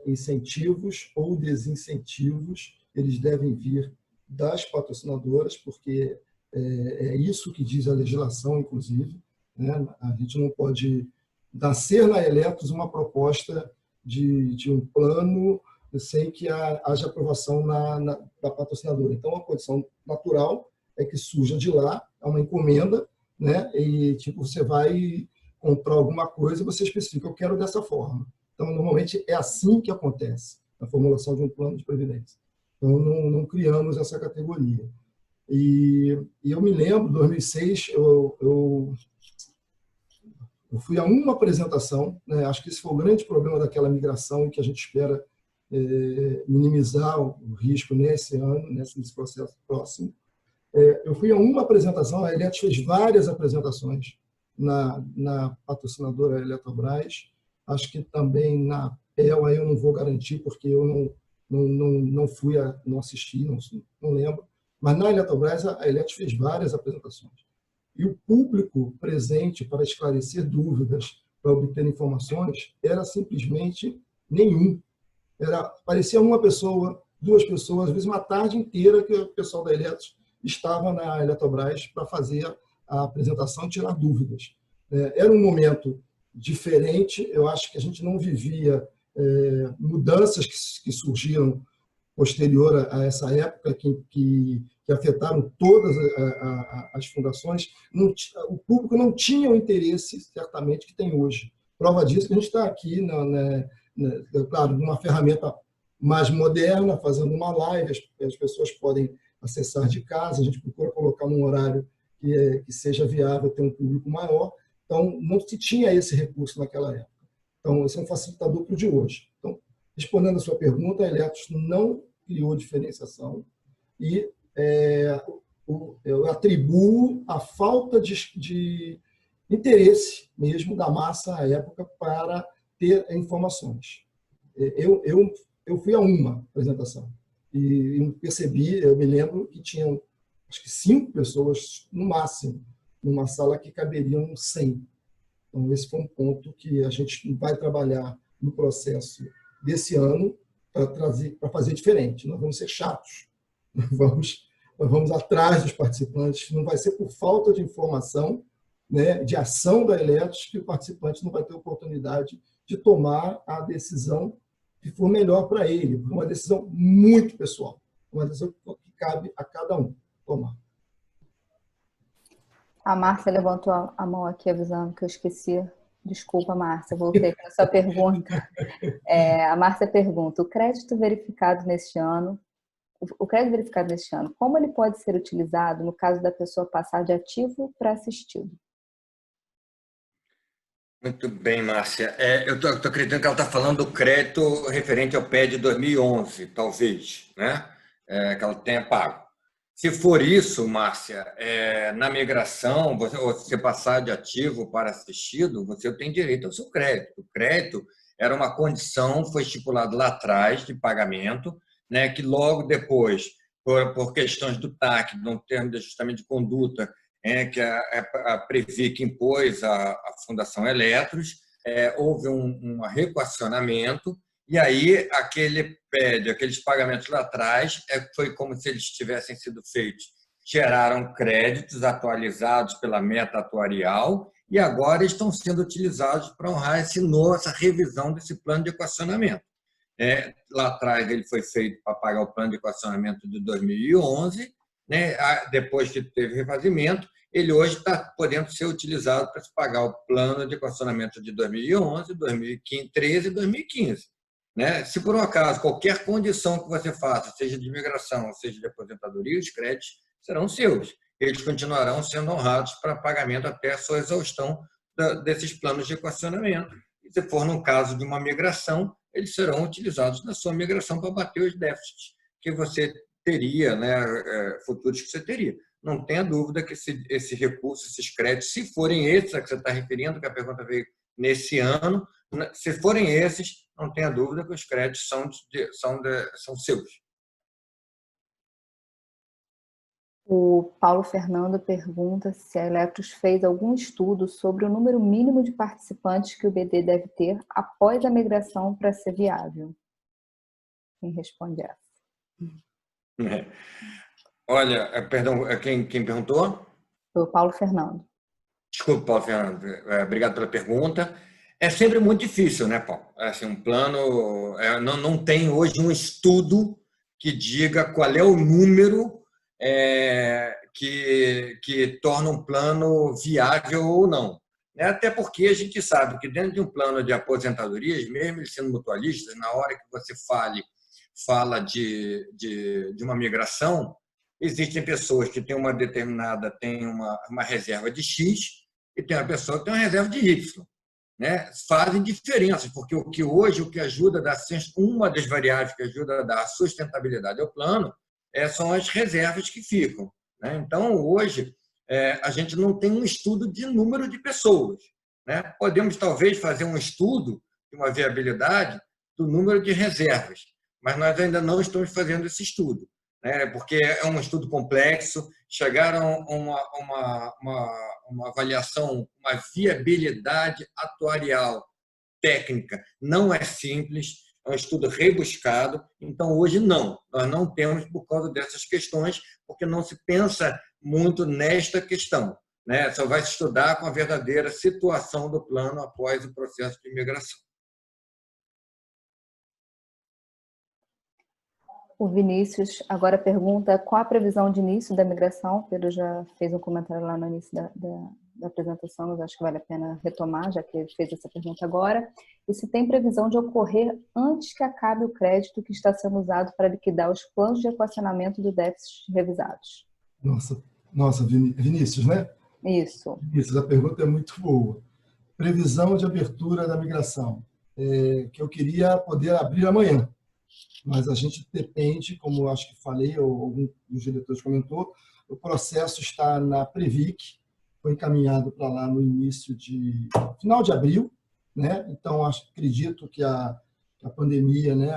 incentivos ou desincentivos, eles devem vir das patrocinadoras, porque é isso que diz a legislação, inclusive, né? A gente não pode nascer na Eletros uma proposta de um plano sem que haja aprovação da patrocinadora. Então, a condição natural é que surja de lá, é uma encomenda, né? E tipo, você vai comprar alguma coisa, você especifica, eu quero dessa forma. Então, normalmente é assim que acontece a formulação de um plano de previdência. Então, não criamos essa categoria. E eu me lembro, em 2006, eu fui a uma apresentação, né? Acho que esse foi o grande problema daquela migração, que a gente espera minimizar o risco nesse ano, nesse processo próximo. Eu fui a uma apresentação, a Eletros fez várias apresentações na patrocinadora Eletrobras, acho que também na PEL, aí eu não vou garantir, porque eu não fui, não assisti, não lembro, mas na Eletrobras a Eletros fez várias apresentações. E o público presente para esclarecer dúvidas, para obter informações, era simplesmente nenhum. Parecia uma pessoa, duas pessoas, às vezes uma tarde inteira que o pessoal da Eletros estava na Eletrobras para fazer a apresentação e tirar dúvidas. Era um momento diferente, eu acho que a gente não vivia mudanças que surgiram posterior a essa época, que afetaram todas as fundações. O público não tinha o interesse, certamente, que tem hoje. Prova disso que a gente está aqui, claro, numa ferramenta mais moderna, fazendo uma live, as pessoas podem acessar de casa, a gente procura colocar num horário que seja viável ter um público maior. Então, não se tinha esse recurso naquela época. Então, esse é um facilitador para o de hoje. Então, respondendo a sua pergunta, a Eletros não criou diferenciação e eu atribuo a falta de interesse mesmo da massa à época para ter informações. Eu fui a uma apresentação e eu me lembro que tinham, acho que 5 pessoas no máximo, numa sala que caberiam 100. Então, esse foi um ponto que a gente vai trabalhar no processo desse ano para fazer diferente. Nós vamos ser chatos, nós vamos atrás dos participantes, não vai ser por falta de informação, né, de ação da Eletros, que o participante não vai ter oportunidade de tomar a decisão que for melhor para ele, porque é uma decisão muito pessoal, uma decisão que cabe a cada um tomar. A Márcia levantou a mão aqui avisando que eu esqueci. Desculpa, Márcia, voltei para a sua pergunta. A Márcia pergunta: o crédito verificado neste ano, como ele pode ser utilizado no caso da pessoa passar de ativo para assistido? Muito bem, Márcia. Eu estou acreditando que ela está falando do crédito referente ao PED de 2011, talvez, né? Que ela tenha pago. Se for isso, Márcia, na migração, você passar de ativo para assistido, você tem direito ao seu crédito. O crédito era uma condição, foi estipulado lá atrás, de pagamento, né, que logo depois, por questões do TAC, no termo de ajustamento de conduta, que a Previc impôs à Fundação Eletros, houve um reequacionamento. E aí, aqueles pagamentos lá atrás, foi como se eles tivessem sido feitos. Geraram créditos atualizados pela meta atuarial e agora estão sendo utilizados para honrar essa revisão desse plano de equacionamento. Lá atrás, ele foi feito para pagar o plano de equacionamento de 2011, né? Depois que teve refazimento, ele hoje está podendo ser utilizado para se pagar o plano de equacionamento de 2011, 2013 e 2015. né? Se por um acaso qualquer condição que você faça, seja de imigração, seja de aposentadoria, os créditos serão seus. Eles continuarão sendo honrados para pagamento até a sua exaustão desses planos de equacionamento. E se for no caso de uma migração, eles serão utilizados na sua migração para bater os déficits que você teria, né, futuros que você teria. Não tenha dúvida que esse recurso, esses créditos, se forem esses a que você está referindo, que a pergunta veio nesse ano, se forem esses, não tenha dúvida que os créditos são seus. O Paulo Fernando pergunta se a Electros fez algum estudo sobre o número mínimo de participantes que o BD deve ter após a migração para ser viável. Quem responde essa? Olha, perdão, quem perguntou? O Paulo Fernando. Desculpa, Paulo Fernando. Obrigado pela pergunta. É sempre muito difícil, né, Paulo? Assim, um plano... não tem hoje um estudo que diga qual é o número que torna um plano viável ou não. Até porque a gente sabe que dentro de um plano de aposentadorias, mesmo ele sendo mutualista, na hora que você fala de uma migração, existem pessoas que têm tem uma reserva de X e tem uma pessoa que tem uma reserva de Y. Né? Fazem diferenças, porque o que ajuda uma das variáveis que ajuda a dar a sustentabilidade ao plano são as reservas que ficam. Né? Então, hoje, a gente não tem um estudo de número de pessoas. Né? Podemos, talvez, fazer um estudo de uma viabilidade do número de reservas, mas nós ainda não estamos fazendo esse estudo, né? Porque é um estudo complexo, chegaram a uma avaliação, uma viabilidade atuarial técnica, não é simples, é um estudo rebuscado, então hoje nós não temos por causa dessas questões, porque não se pensa muito nesta questão, né? Só vai se estudar com a verdadeira situação do plano após o processo de imigração. O Vinícius agora pergunta qual a previsão de início da migração. O Pedro já fez um comentário lá no início da apresentação, mas acho que vale a pena retomar, já que ele fez essa pergunta agora. E se tem previsão de ocorrer antes que acabe o crédito que está sendo usado para liquidar os planos de equacionamento do déficit revisados. Nossa, Vinícius, né? Isso. Vinícius, a pergunta é muito boa. Previsão de abertura da migração, que eu queria poder abrir amanhã. Mas a gente depende, como acho que falei, ou algum dos diretores comentou, o processo está na Previc, foi encaminhado para lá no final de abril, né? Então acredito que a pandemia, né,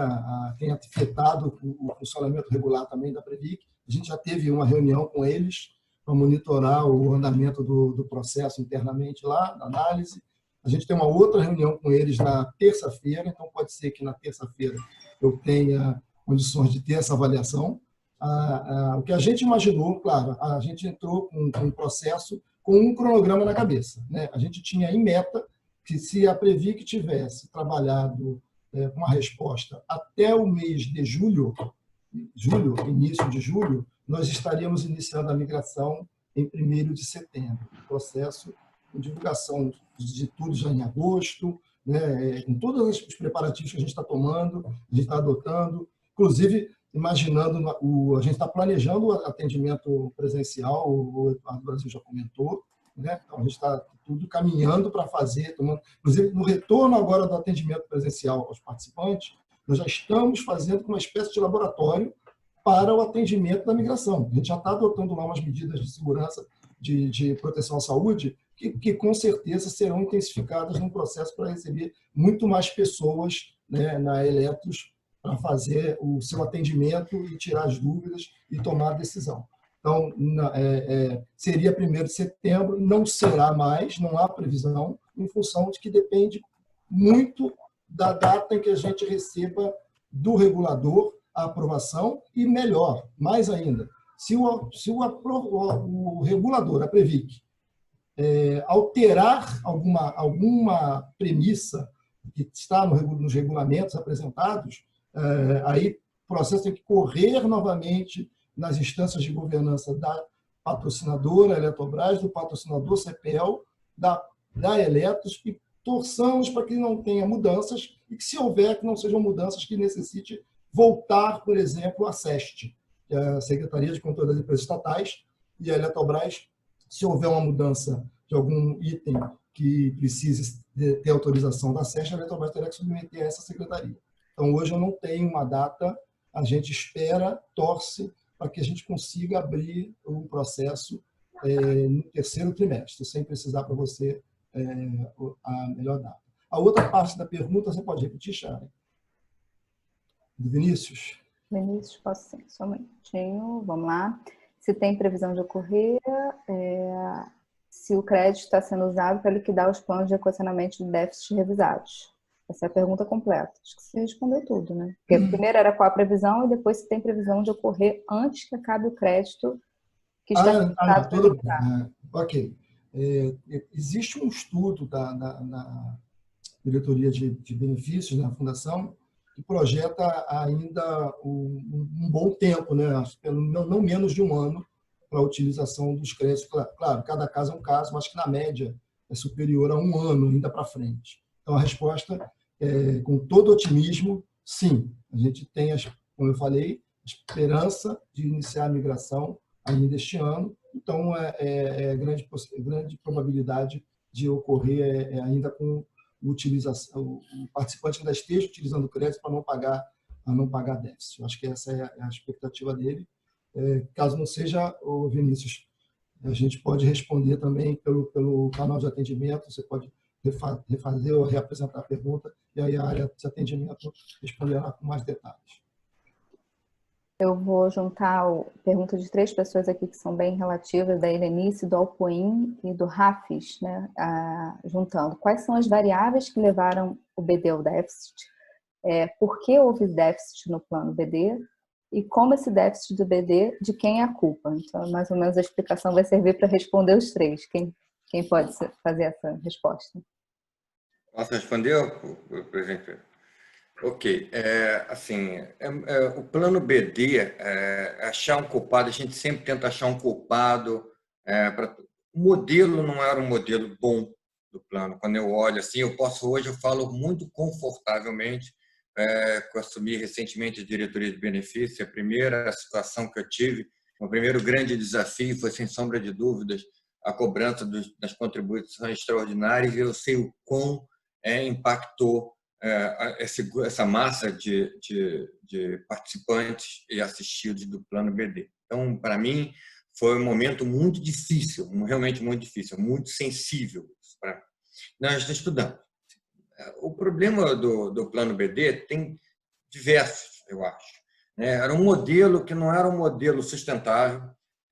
tenha afetado o funcionamento regular também da Previc. A gente já teve uma reunião com eles para monitorar o andamento do processo internamente lá, da análise. A gente tem uma outra reunião com eles na terça-feira, então pode ser que na terça-feira eu tenha condições de ter essa avaliação. O que a gente imaginou, claro, a gente entrou com um processo com um cronograma na cabeça, né? A gente tinha em meta que se a Previc tivesse trabalhado com uma resposta até o mês de julho, início de julho, nós estaríamos iniciando a migração em 1º de setembro. O processo de divulgação de tudo já em agosto, né, com todos os preparativos que a gente está tomando, a gente está adotando, inclusive imaginando, a gente está planejando o atendimento presencial, o Eduardo Brasil já comentou, né? Então a gente está tudo caminhando para fazer, inclusive no retorno agora do atendimento presencial aos participantes, nós já estamos fazendo uma espécie de laboratório para o atendimento da migração. A gente já está adotando lá umas medidas de segurança, de proteção à saúde, que com certeza serão intensificadas no processo para receber muito mais pessoas, né, na Electros para fazer o seu atendimento e tirar as dúvidas e tomar a decisão. Então, seria 1º de setembro, não será mais, não há previsão, em função de que depende muito da data em que a gente receba do regulador a aprovação e, melhor, mais ainda, se o regulador, a Previc, alterar alguma premissa que está nos regulamentos apresentados, aí o processo tem que correr novamente nas instâncias de governança da patrocinadora Eletrobras, do patrocinador CPEL, da Electros, e torçamos para que não tenha mudanças e que, se houver, que não sejam mudanças que necessite voltar, por exemplo, à SEST, que é a Secretaria de Controle das Empresas Estatais, e a Eletrobras, se houver uma mudança de algum item que precise ter autorização da SEST, a Eletrobras terá que submeter a essa secretaria. Então, hoje eu não tenho uma data, a gente espera, torce, para que a gente consiga abrir o processo no terceiro trimestre, sem precisar para você a melhor data. A outra parte da pergunta, você pode repetir, Sharon? Do Vinícius? Vinícius, posso sim, só um minutinho, vamos lá. Se tem previsão de ocorrer, se o crédito está sendo usado para liquidar os planos de equacionamento de déficit revisados. Essa é a pergunta completa. Acho que você respondeu tudo, né? Porque primeiro era qual a previsão e depois se tem previsão de ocorrer antes que acabe o crédito que está tudo bem. Ok. Existe um estudo na diretoria de benefícios, na fundação, que projeta ainda um bom tempo, né? Não menos de um ano, para a utilização dos créditos. Claro, cada caso é um caso, mas que na média é superior a um ano ainda para frente. Então, a resposta é, com todo otimismo, sim. A gente tem, como eu falei, esperança de iniciar a migração ainda este ano. Então, grande probabilidade de ocorrer ainda com utilização, o participante ainda esteja utilizando o crédito para não pagar déficit. Eu acho que essa é a expectativa dele. Caso não seja, o Vinícius, a gente pode responder também pelo canal de atendimento, você pode refazer ou reapresentar a pergunta, e aí a área de atendimento responderá com mais detalhes. Eu vou juntar a pergunta de 3 pessoas aqui que são bem relativas, da Helenice, do Alpoim e do Rafis, né? Juntando. Quais são as variáveis que levaram o BD ao déficit? Por que houve déficit no plano BD? E como esse déficit do BD, de quem é a culpa? Então, mais ou menos, a explicação vai servir para responder os 3. Quem pode fazer essa resposta? Posso responder, presidente? Ok. O plano BD, achar um culpado, a gente sempre tenta achar um culpado. O modelo não era um modelo bom do plano. Quando eu olho assim, hoje eu falo muito confortavelmente, que eu assumi recentemente a diretoria de benefício. A primeira situação que eu tive, o primeiro grande desafio foi, sem sombra de dúvidas, a cobrança das contribuições extraordinárias, e eu sei o quão impactou essa massa de participantes e assistidos do plano BD. Então, para mim, foi um momento muito difícil, realmente muito difícil, muito sensível para mim. Nós estudamos. O problema do plano BD tem diversos, eu acho. Era um modelo que não era um modelo sustentável.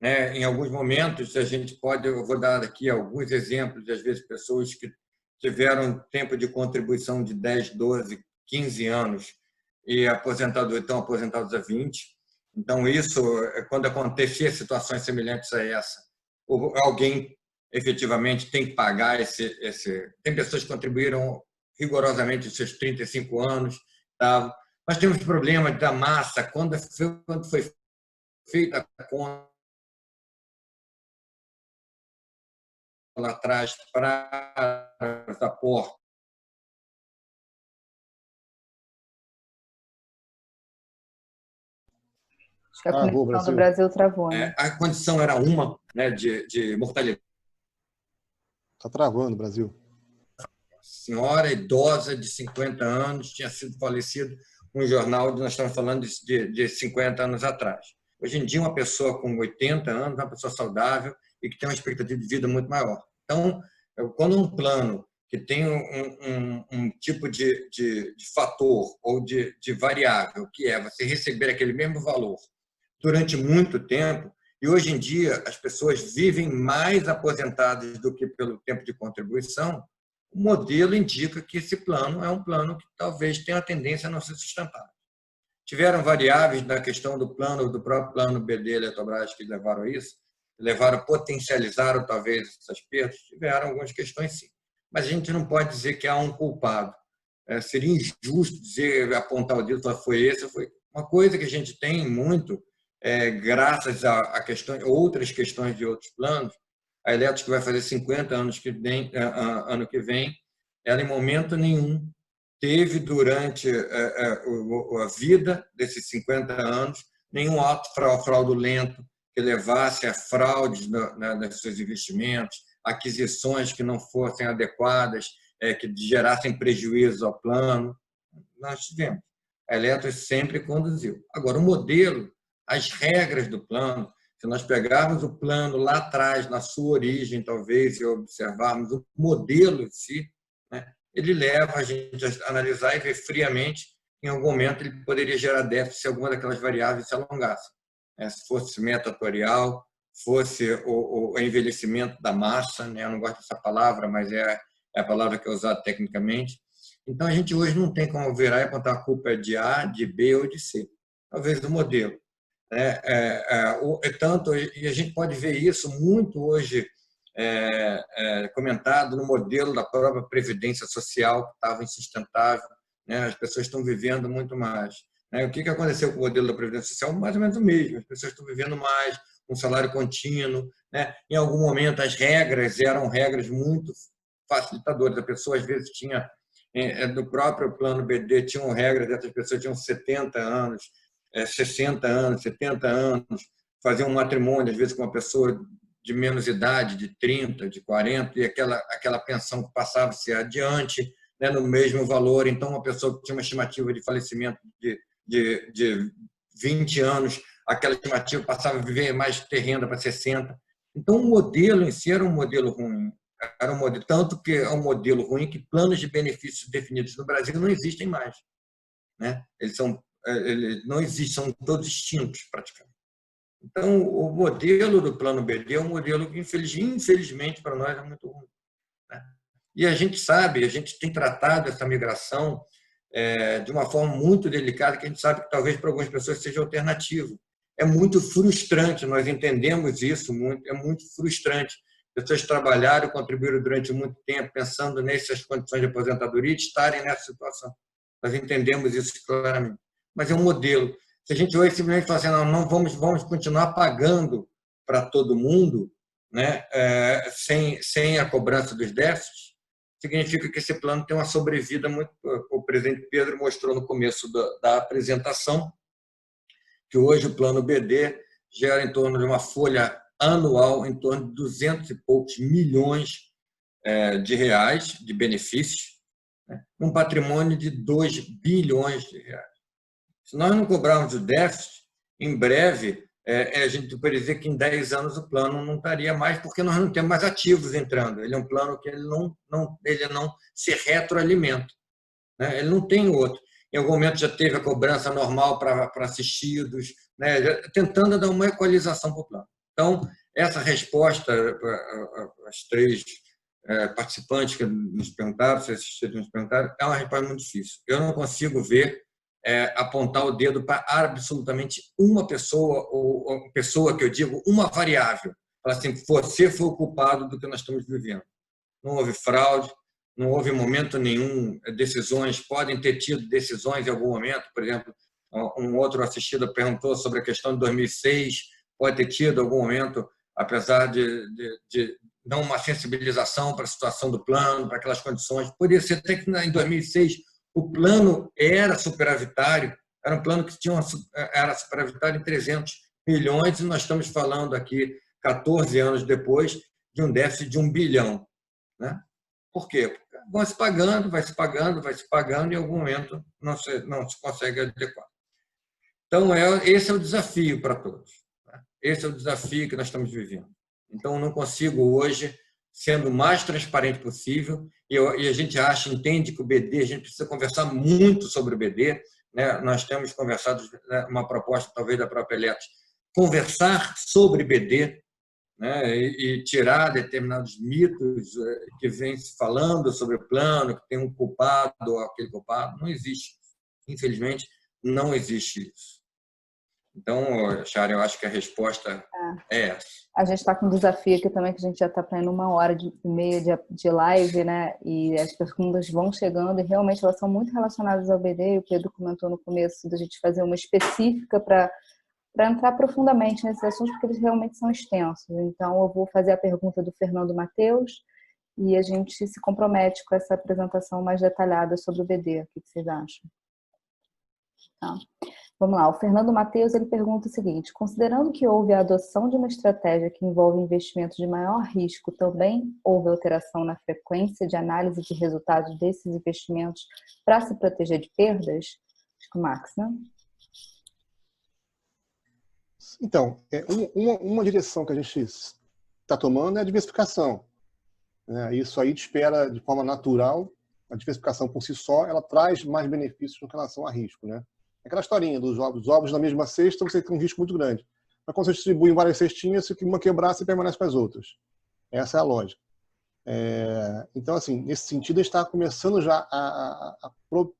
Em alguns momentos, eu vou dar aqui alguns exemplos, de, às vezes, pessoas que tiveram tempo de contribuição de 10, 12, 15 anos e estão aposentados há 20. Então, isso, quando acontecia situações semelhantes a essa, alguém efetivamente tem que pagar Tem pessoas que contribuíram rigorosamente os seus 35 anos. Tá? Nós temos problema da massa. Quando foi feita a conta lá atrás para a porta, Acho que a conexão do Brasil travou, né? A condição era uma, né, de mortalidade. Está travando o Brasil. Senhora idosa de 50 anos tinha sido falecido num jornal, nós estamos falando de 50 anos atrás. Hoje em dia, uma pessoa com 80 anos, uma pessoa saudável e que tem uma expectativa de vida muito maior. Então, quando um plano que tem um tipo de fator ou de variável, que é você receber aquele mesmo valor durante muito tempo, e hoje em dia as pessoas vivem mais aposentadas do que pelo tempo de contribuição, o modelo indica que esse plano é um plano que talvez tenha a tendência a não ser sustentável. Tiveram variáveis na questão do próprio plano BD Eletrobras que levaram a isso, potencializaram talvez essas perdas, tiveram algumas questões sim. Mas a gente não pode dizer que há um culpado. Seria injusto apontar o dedo e falar foi esse, foi uma coisa que a gente tem muito, graças a outras questões de outros planos. A Eletros, que vai fazer 50 anos ano que vem, ela em momento nenhum teve, durante a vida desses 50 anos, nenhum ato fraudulento que levasse a fraudes nos seus investimentos, aquisições que não fossem adequadas, que gerassem prejuízos ao plano. Nós tivemos. A Eletros sempre conduziu. Agora, o modelo, as regras do plano, se nós pegarmos o plano lá atrás, na sua origem, talvez, e observarmos o modelo em si, né, ele leva a gente a analisar e ver friamente que, em algum momento, ele poderia gerar déficit se alguma daquelas variáveis se alongasse. Se fosse meta-atorial, fosse o envelhecimento da massa, né? Eu não gosto dessa palavra, mas é a palavra que é usada tecnicamente. Então, a gente hoje não tem como virar e apontar a culpa de A, de B ou de C. Talvez do modelo. E a gente pode ver isso muito hoje comentado no modelo da própria Previdência Social, que estava insustentável, né? As pessoas estão vivendo muito mais. O que aconteceu com o modelo da Previdência Social? Mais ou menos o mesmo. As pessoas estão vivendo mais, um salário contínuo, né? Em algum momento, as regras eram regras muito facilitadoras. A pessoa, às vezes, tinha, do próprio plano BD, tinham regras, essas pessoas tinham 70 anos, 60 anos, 70 anos, faziam um matrimônio, às vezes, com uma pessoa de menos idade, de 30, de 40, e aquela pensão que passava-se adiante, né, no mesmo valor. Então, uma pessoa que tinha uma estimativa de falecimento de 20 anos, aquela estimativa passava a viver mais, ter renda para 60. Então, o modelo em si era um modelo ruim. Era um modelo, tanto que é um modelo ruim que planos de benefícios definidos no Brasil não existem mais, né? Eles não existem, são todos extintos, praticamente. Então, o modelo do plano BD é um modelo que, infelizmente, para nós é muito ruim, né? E a gente sabe, a gente tem tratado essa migração de uma forma muito delicada, que a gente sabe que talvez para algumas pessoas seja alternativo. É muito frustrante, nós entendemos isso muito, é muito frustrante. Pessoas trabalharam, contribuíram durante muito tempo pensando nessas condições de aposentadoria e estarem nessa situação. Nós entendemos isso claramente. Mas é um modelo. Se a gente hoje simplesmente fala assim, não vamos continuar pagando para todo mundo, né, sem a cobrança dos déficits, significa que esse plano tem uma sobrevida muito... O presidente Pedro mostrou no começo da apresentação que hoje o plano BD gera em torno de uma folha anual em torno de 200 e poucos milhões de reais de benefícios, né, um patrimônio de 2 bilhões de reais. Se nós não cobrarmos o déficit, em breve, a gente pode dizer que em 10 anos o plano não estaria mais, porque nós não temos mais ativos entrando. Ele é um plano que ele não se retroalimenta, né? Ele não tem outro. Em algum momento já teve a cobrança normal para assistidos, né? Tentando dar uma equalização para o plano. Então, essa resposta, as 3 participantes que nos perguntaram, se assistiram nos perguntaram, é uma resposta muito difícil. Eu não consigo ver apontar o dedo para absolutamente uma pessoa, ou pessoa que eu digo, uma variável. Falar assim, você foi o culpado do que nós estamos vivendo. Não houve fraude, não houve momento nenhum decisões, podem ter tido decisões em algum momento, por exemplo, um outro assistido perguntou sobre a questão de 2006, pode ter tido algum momento, apesar de não uma sensibilização para a situação do plano, para aquelas condições, poderia ser até que em 2006 o plano era superavitário, era um plano que era superavitário em 300 milhões, e nós estamos falando aqui, 14 anos depois, de um déficit de 1 bilhão. Né? Por quê? Porque vai se pagando, e em algum momento não se consegue adequar. Então, esse é o desafio para todos. Né? Esse é o desafio que nós estamos vivendo. Então, eu não consigo hoje, sendo o mais transparente possível, e a gente entende que o BD, a gente precisa conversar muito sobre o BD, né? Nós temos conversado, uma proposta talvez da própria Eletros, conversar sobre BD, né? E tirar determinados mitos que vem se falando sobre o plano, que tem um culpado ou aquele culpado. Não existe. Infelizmente, não existe isso. Então, Chara, eu acho que a resposta é essa. A gente está com um desafio aqui também, que a gente já está para 1h30 de live, né? E as perguntas vão chegando e realmente elas são muito relacionadas ao BD. E o Pedro comentou no começo da gente fazer uma específica para entrar profundamente nesses assuntos, porque eles realmente são extensos. Então, eu vou fazer a pergunta do Fernando Mateus e a gente se compromete com essa apresentação mais detalhada sobre o BD. O que vocês acham? Tá. Vamos lá, o Fernando Matheus, ele pergunta o seguinte: considerando que houve a adoção de uma estratégia que envolve investimentos de maior risco, também houve alteração na frequência de análise de resultados desses investimentos para se proteger de perdas? Acho que o Max, né? Então, uma direção que a gente está tomando é a diversificação, né? Isso aí espera de forma natural. A diversificação por si só, ela traz mais benefícios em relação a risco, né? Aquela historinha dos ovos na mesma cesta, você tem um risco muito grande. Mas quando você distribui em várias cestinhas, se uma quebrar, você permanece com as outras. Essa é a lógica. Então, assim, nesse sentido, a gente está começando já a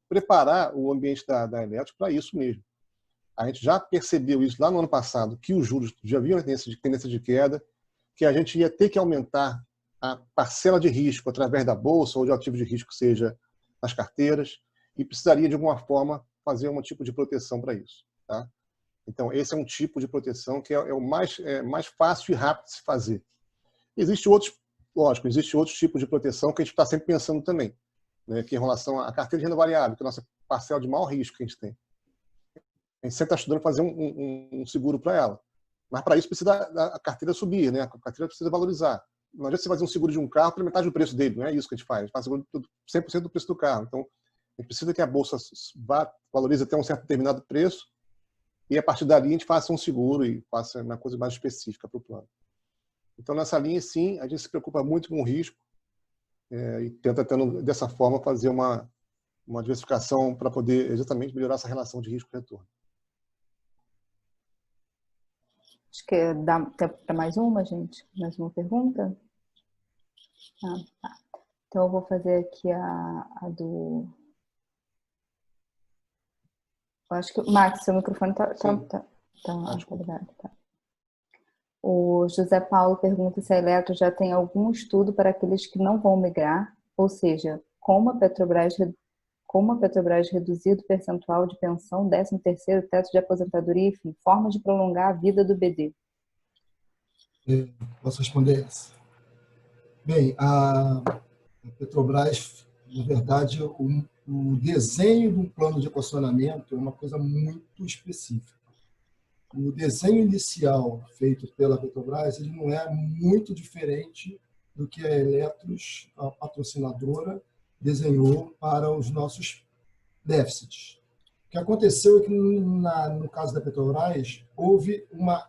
preparar o ambiente da Eletro para isso mesmo. A gente já percebeu isso lá no ano passado, que os juros já haviam tendência de queda, que a gente ia ter que aumentar a parcela de risco através da bolsa ou de ativo de risco, seja nas carteiras, e precisaria, de alguma forma, fazer um tipo de proteção para isso. Tá? Então, esse é um tipo de proteção que é o mais fácil e rápido de se fazer. Existe outros tipos de proteção que a gente está sempre pensando também, né, que em relação à carteira de renda variável, que é a nossa parcela de maior risco que a gente tem. A gente sempre está estudando fazer um seguro para ela. Mas, para isso, precisa a carteira subir, né? A carteira precisa valorizar. Não adianta você fazer um seguro de um carro pela metade do preço dele, não é isso que a gente faz. A gente faz seguro 100% do preço do carro. Então, a gente precisa que a bolsa valorize até um certo determinado preço e, a partir dali, a gente faça um seguro e faça uma coisa mais específica para o plano. Então, nessa linha, sim, a gente se preocupa muito com o risco e tenta, dessa forma, fazer uma diversificação para poder exatamente melhorar essa relação de risco-retorno. Acho que dá tempo para mais uma, gente? Mais uma pergunta? Tá. Então, eu vou fazer aqui a do... Eu acho que, Max, seu microfone tá ligado, tá. O José Paulo pergunta se a Eletro já tem algum estudo para aqueles que não vão migrar, ou seja, como a Petrobras reduzir o percentual de pensão, 13º, teto de aposentadoria, enfim, formas de prolongar a vida do BD. Posso responder essa? Bem, a Petrobras, na verdade, o desenho de um plano de equacionamento é uma coisa muito específica. O desenho inicial feito pela Petrobras, ele não é muito diferente do que a Eletros, a patrocinadora, desenhou para os nossos déficits. O que aconteceu é que, no caso da Petrobras, houve uma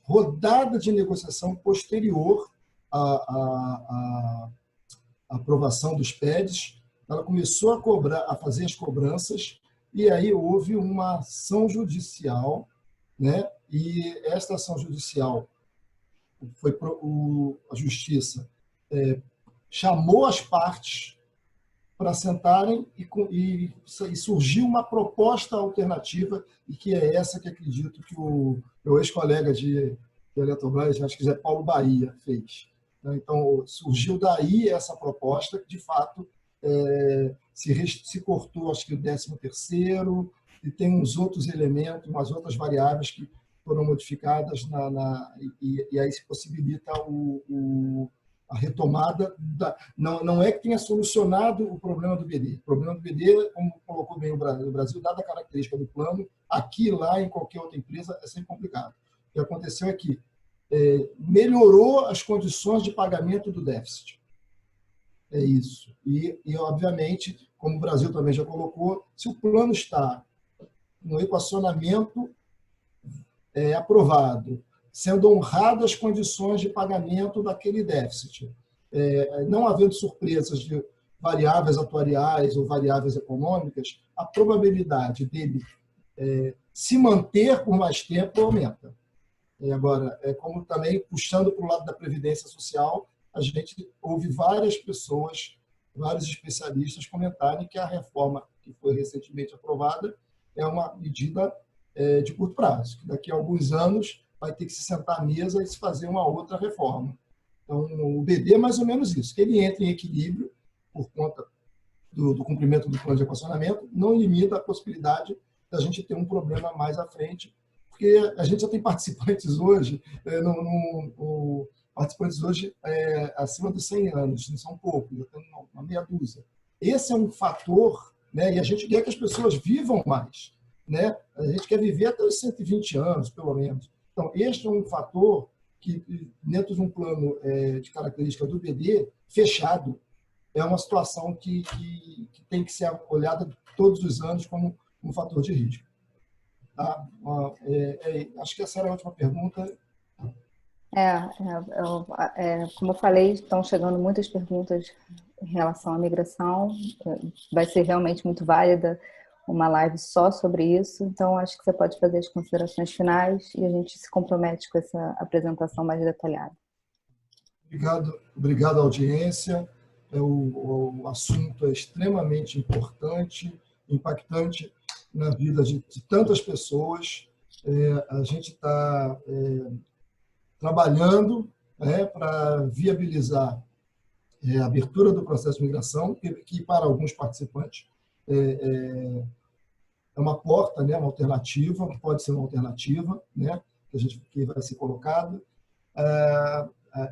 rodada de negociação posterior à aprovação dos PEDs. Ela começou a fazer as cobranças, e aí houve uma ação judicial, né? E esta ação judicial a Justiça chamou as partes para sentarem e surgiu uma proposta alternativa, e que é essa que acredito que o meu ex-colega de Eletrobras, acho que é Paulo Bahia, fez. Então, surgiu daí essa proposta que, de fato, se cortou, acho que o 13º, e tem uns outros elementos, umas outras variáveis que foram modificadas, e aí se possibilita a retomada. Não é que tenha solucionado o problema do BD. O problema do BD, como colocou bem o Brasil, dada a característica do plano, aqui, lá, em qualquer outra empresa, é sempre complicado. O que aconteceu é que melhorou as condições de pagamento do déficit. É isso. E, obviamente, como o Brasil também já colocou, se o plano está no equacionamento aprovado, sendo honradas as condições de pagamento daquele déficit, não havendo surpresas de variáveis atuariais ou variáveis econômicas, a probabilidade dele se manter por mais tempo aumenta. Agora, como também, puxando para o lado da Previdência Social, a gente ouve várias pessoas, vários especialistas comentarem que a reforma que foi recentemente aprovada é uma medida de curto prazo, que daqui a alguns anos vai ter que se sentar à mesa e se fazer uma outra reforma. Então, o BD é mais ou menos isso, que ele entra em equilíbrio por conta do cumprimento do plano de equacionamento, não limita a possibilidade da gente ter um problema mais à frente, porque a gente já tem participantes hoje, participantes hoje acima dos 100 anos, não são poucos, já tem uma meia dúzia. Esse é um fator, né? E a gente quer que as pessoas vivam mais, né? A gente quer viver até os 120 anos, pelo menos. Então, este é um fator que, dentro de um plano de característica do BD, fechado, é uma situação que tem que ser olhada todos os anos como um fator de risco. Tá? Acho que essa era a última pergunta. Como eu falei, estão chegando muitas perguntas em relação à migração. Vai ser realmente muito válida uma live só sobre isso. Então, acho que você pode fazer as considerações finais e a gente se compromete com essa apresentação mais detalhada. Obrigado à audiência. O assunto é extremamente importante, impactante na vida de tantas pessoas. A gente está trabalhando para viabilizar a abertura do processo de migração, que para alguns participantes é uma porta, né, uma alternativa, pode ser uma alternativa, né, que vai ser colocada.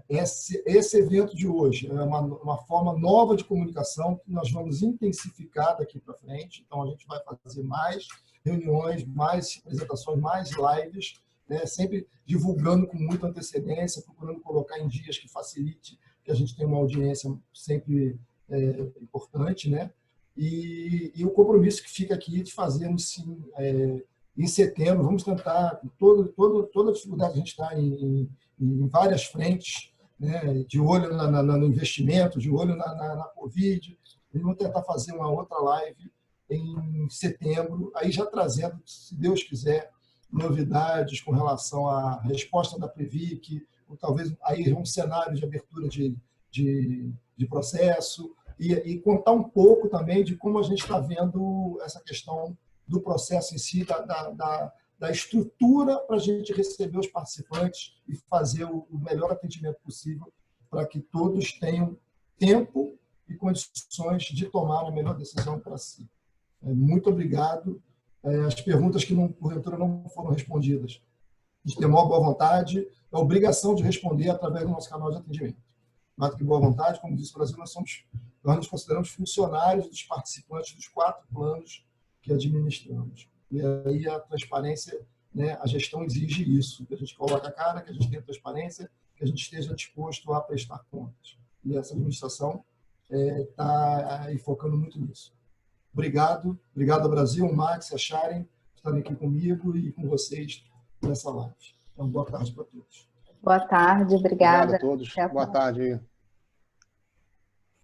Esse evento de hoje é uma forma nova de comunicação que nós vamos intensificar daqui para frente. Então, a gente vai fazer mais reuniões, mais apresentações, mais lives, né, sempre divulgando com muita antecedência, procurando colocar em dias que facilite, que a gente tenha uma audiência sempre importante, né? E o compromisso que fica aqui de fazermos, sim, em setembro, vamos tentar, toda a dificuldade que a gente está em várias frentes, né, de olho no investimento, de olho na Covid, e vamos tentar fazer uma outra live em setembro, aí já trazendo, se Deus quiser, novidades com relação à resposta da Previc, ou talvez aí um cenário de abertura de processo, e contar um pouco também de como a gente está vendo essa questão do processo em si, da estrutura para a gente receber os participantes e fazer o melhor atendimento possível para que todos tenham tempo e condições de tomar a melhor decisão para si. Muito obrigado. As perguntas que, porventura, não foram respondidas, a gente tem maior boa vontade, a obrigação de responder através do nosso canal de atendimento. Mais do que boa vontade, como disse o Brasil, nós nos consideramos funcionários dos participantes dos 4 planos que administramos. E aí a transparência, né, a gestão exige isso, que a gente coloque a cara, que a gente tenha transparência, que a gente esteja disposto a prestar contas. E essa administração está aí focando muito nisso. Obrigado ao Brasil, ao Max, a Sharon, que estão aqui comigo e com vocês nessa live. Então, boa tarde para todos. Boa tarde, obrigada. Obrigado a todos. Boa tarde.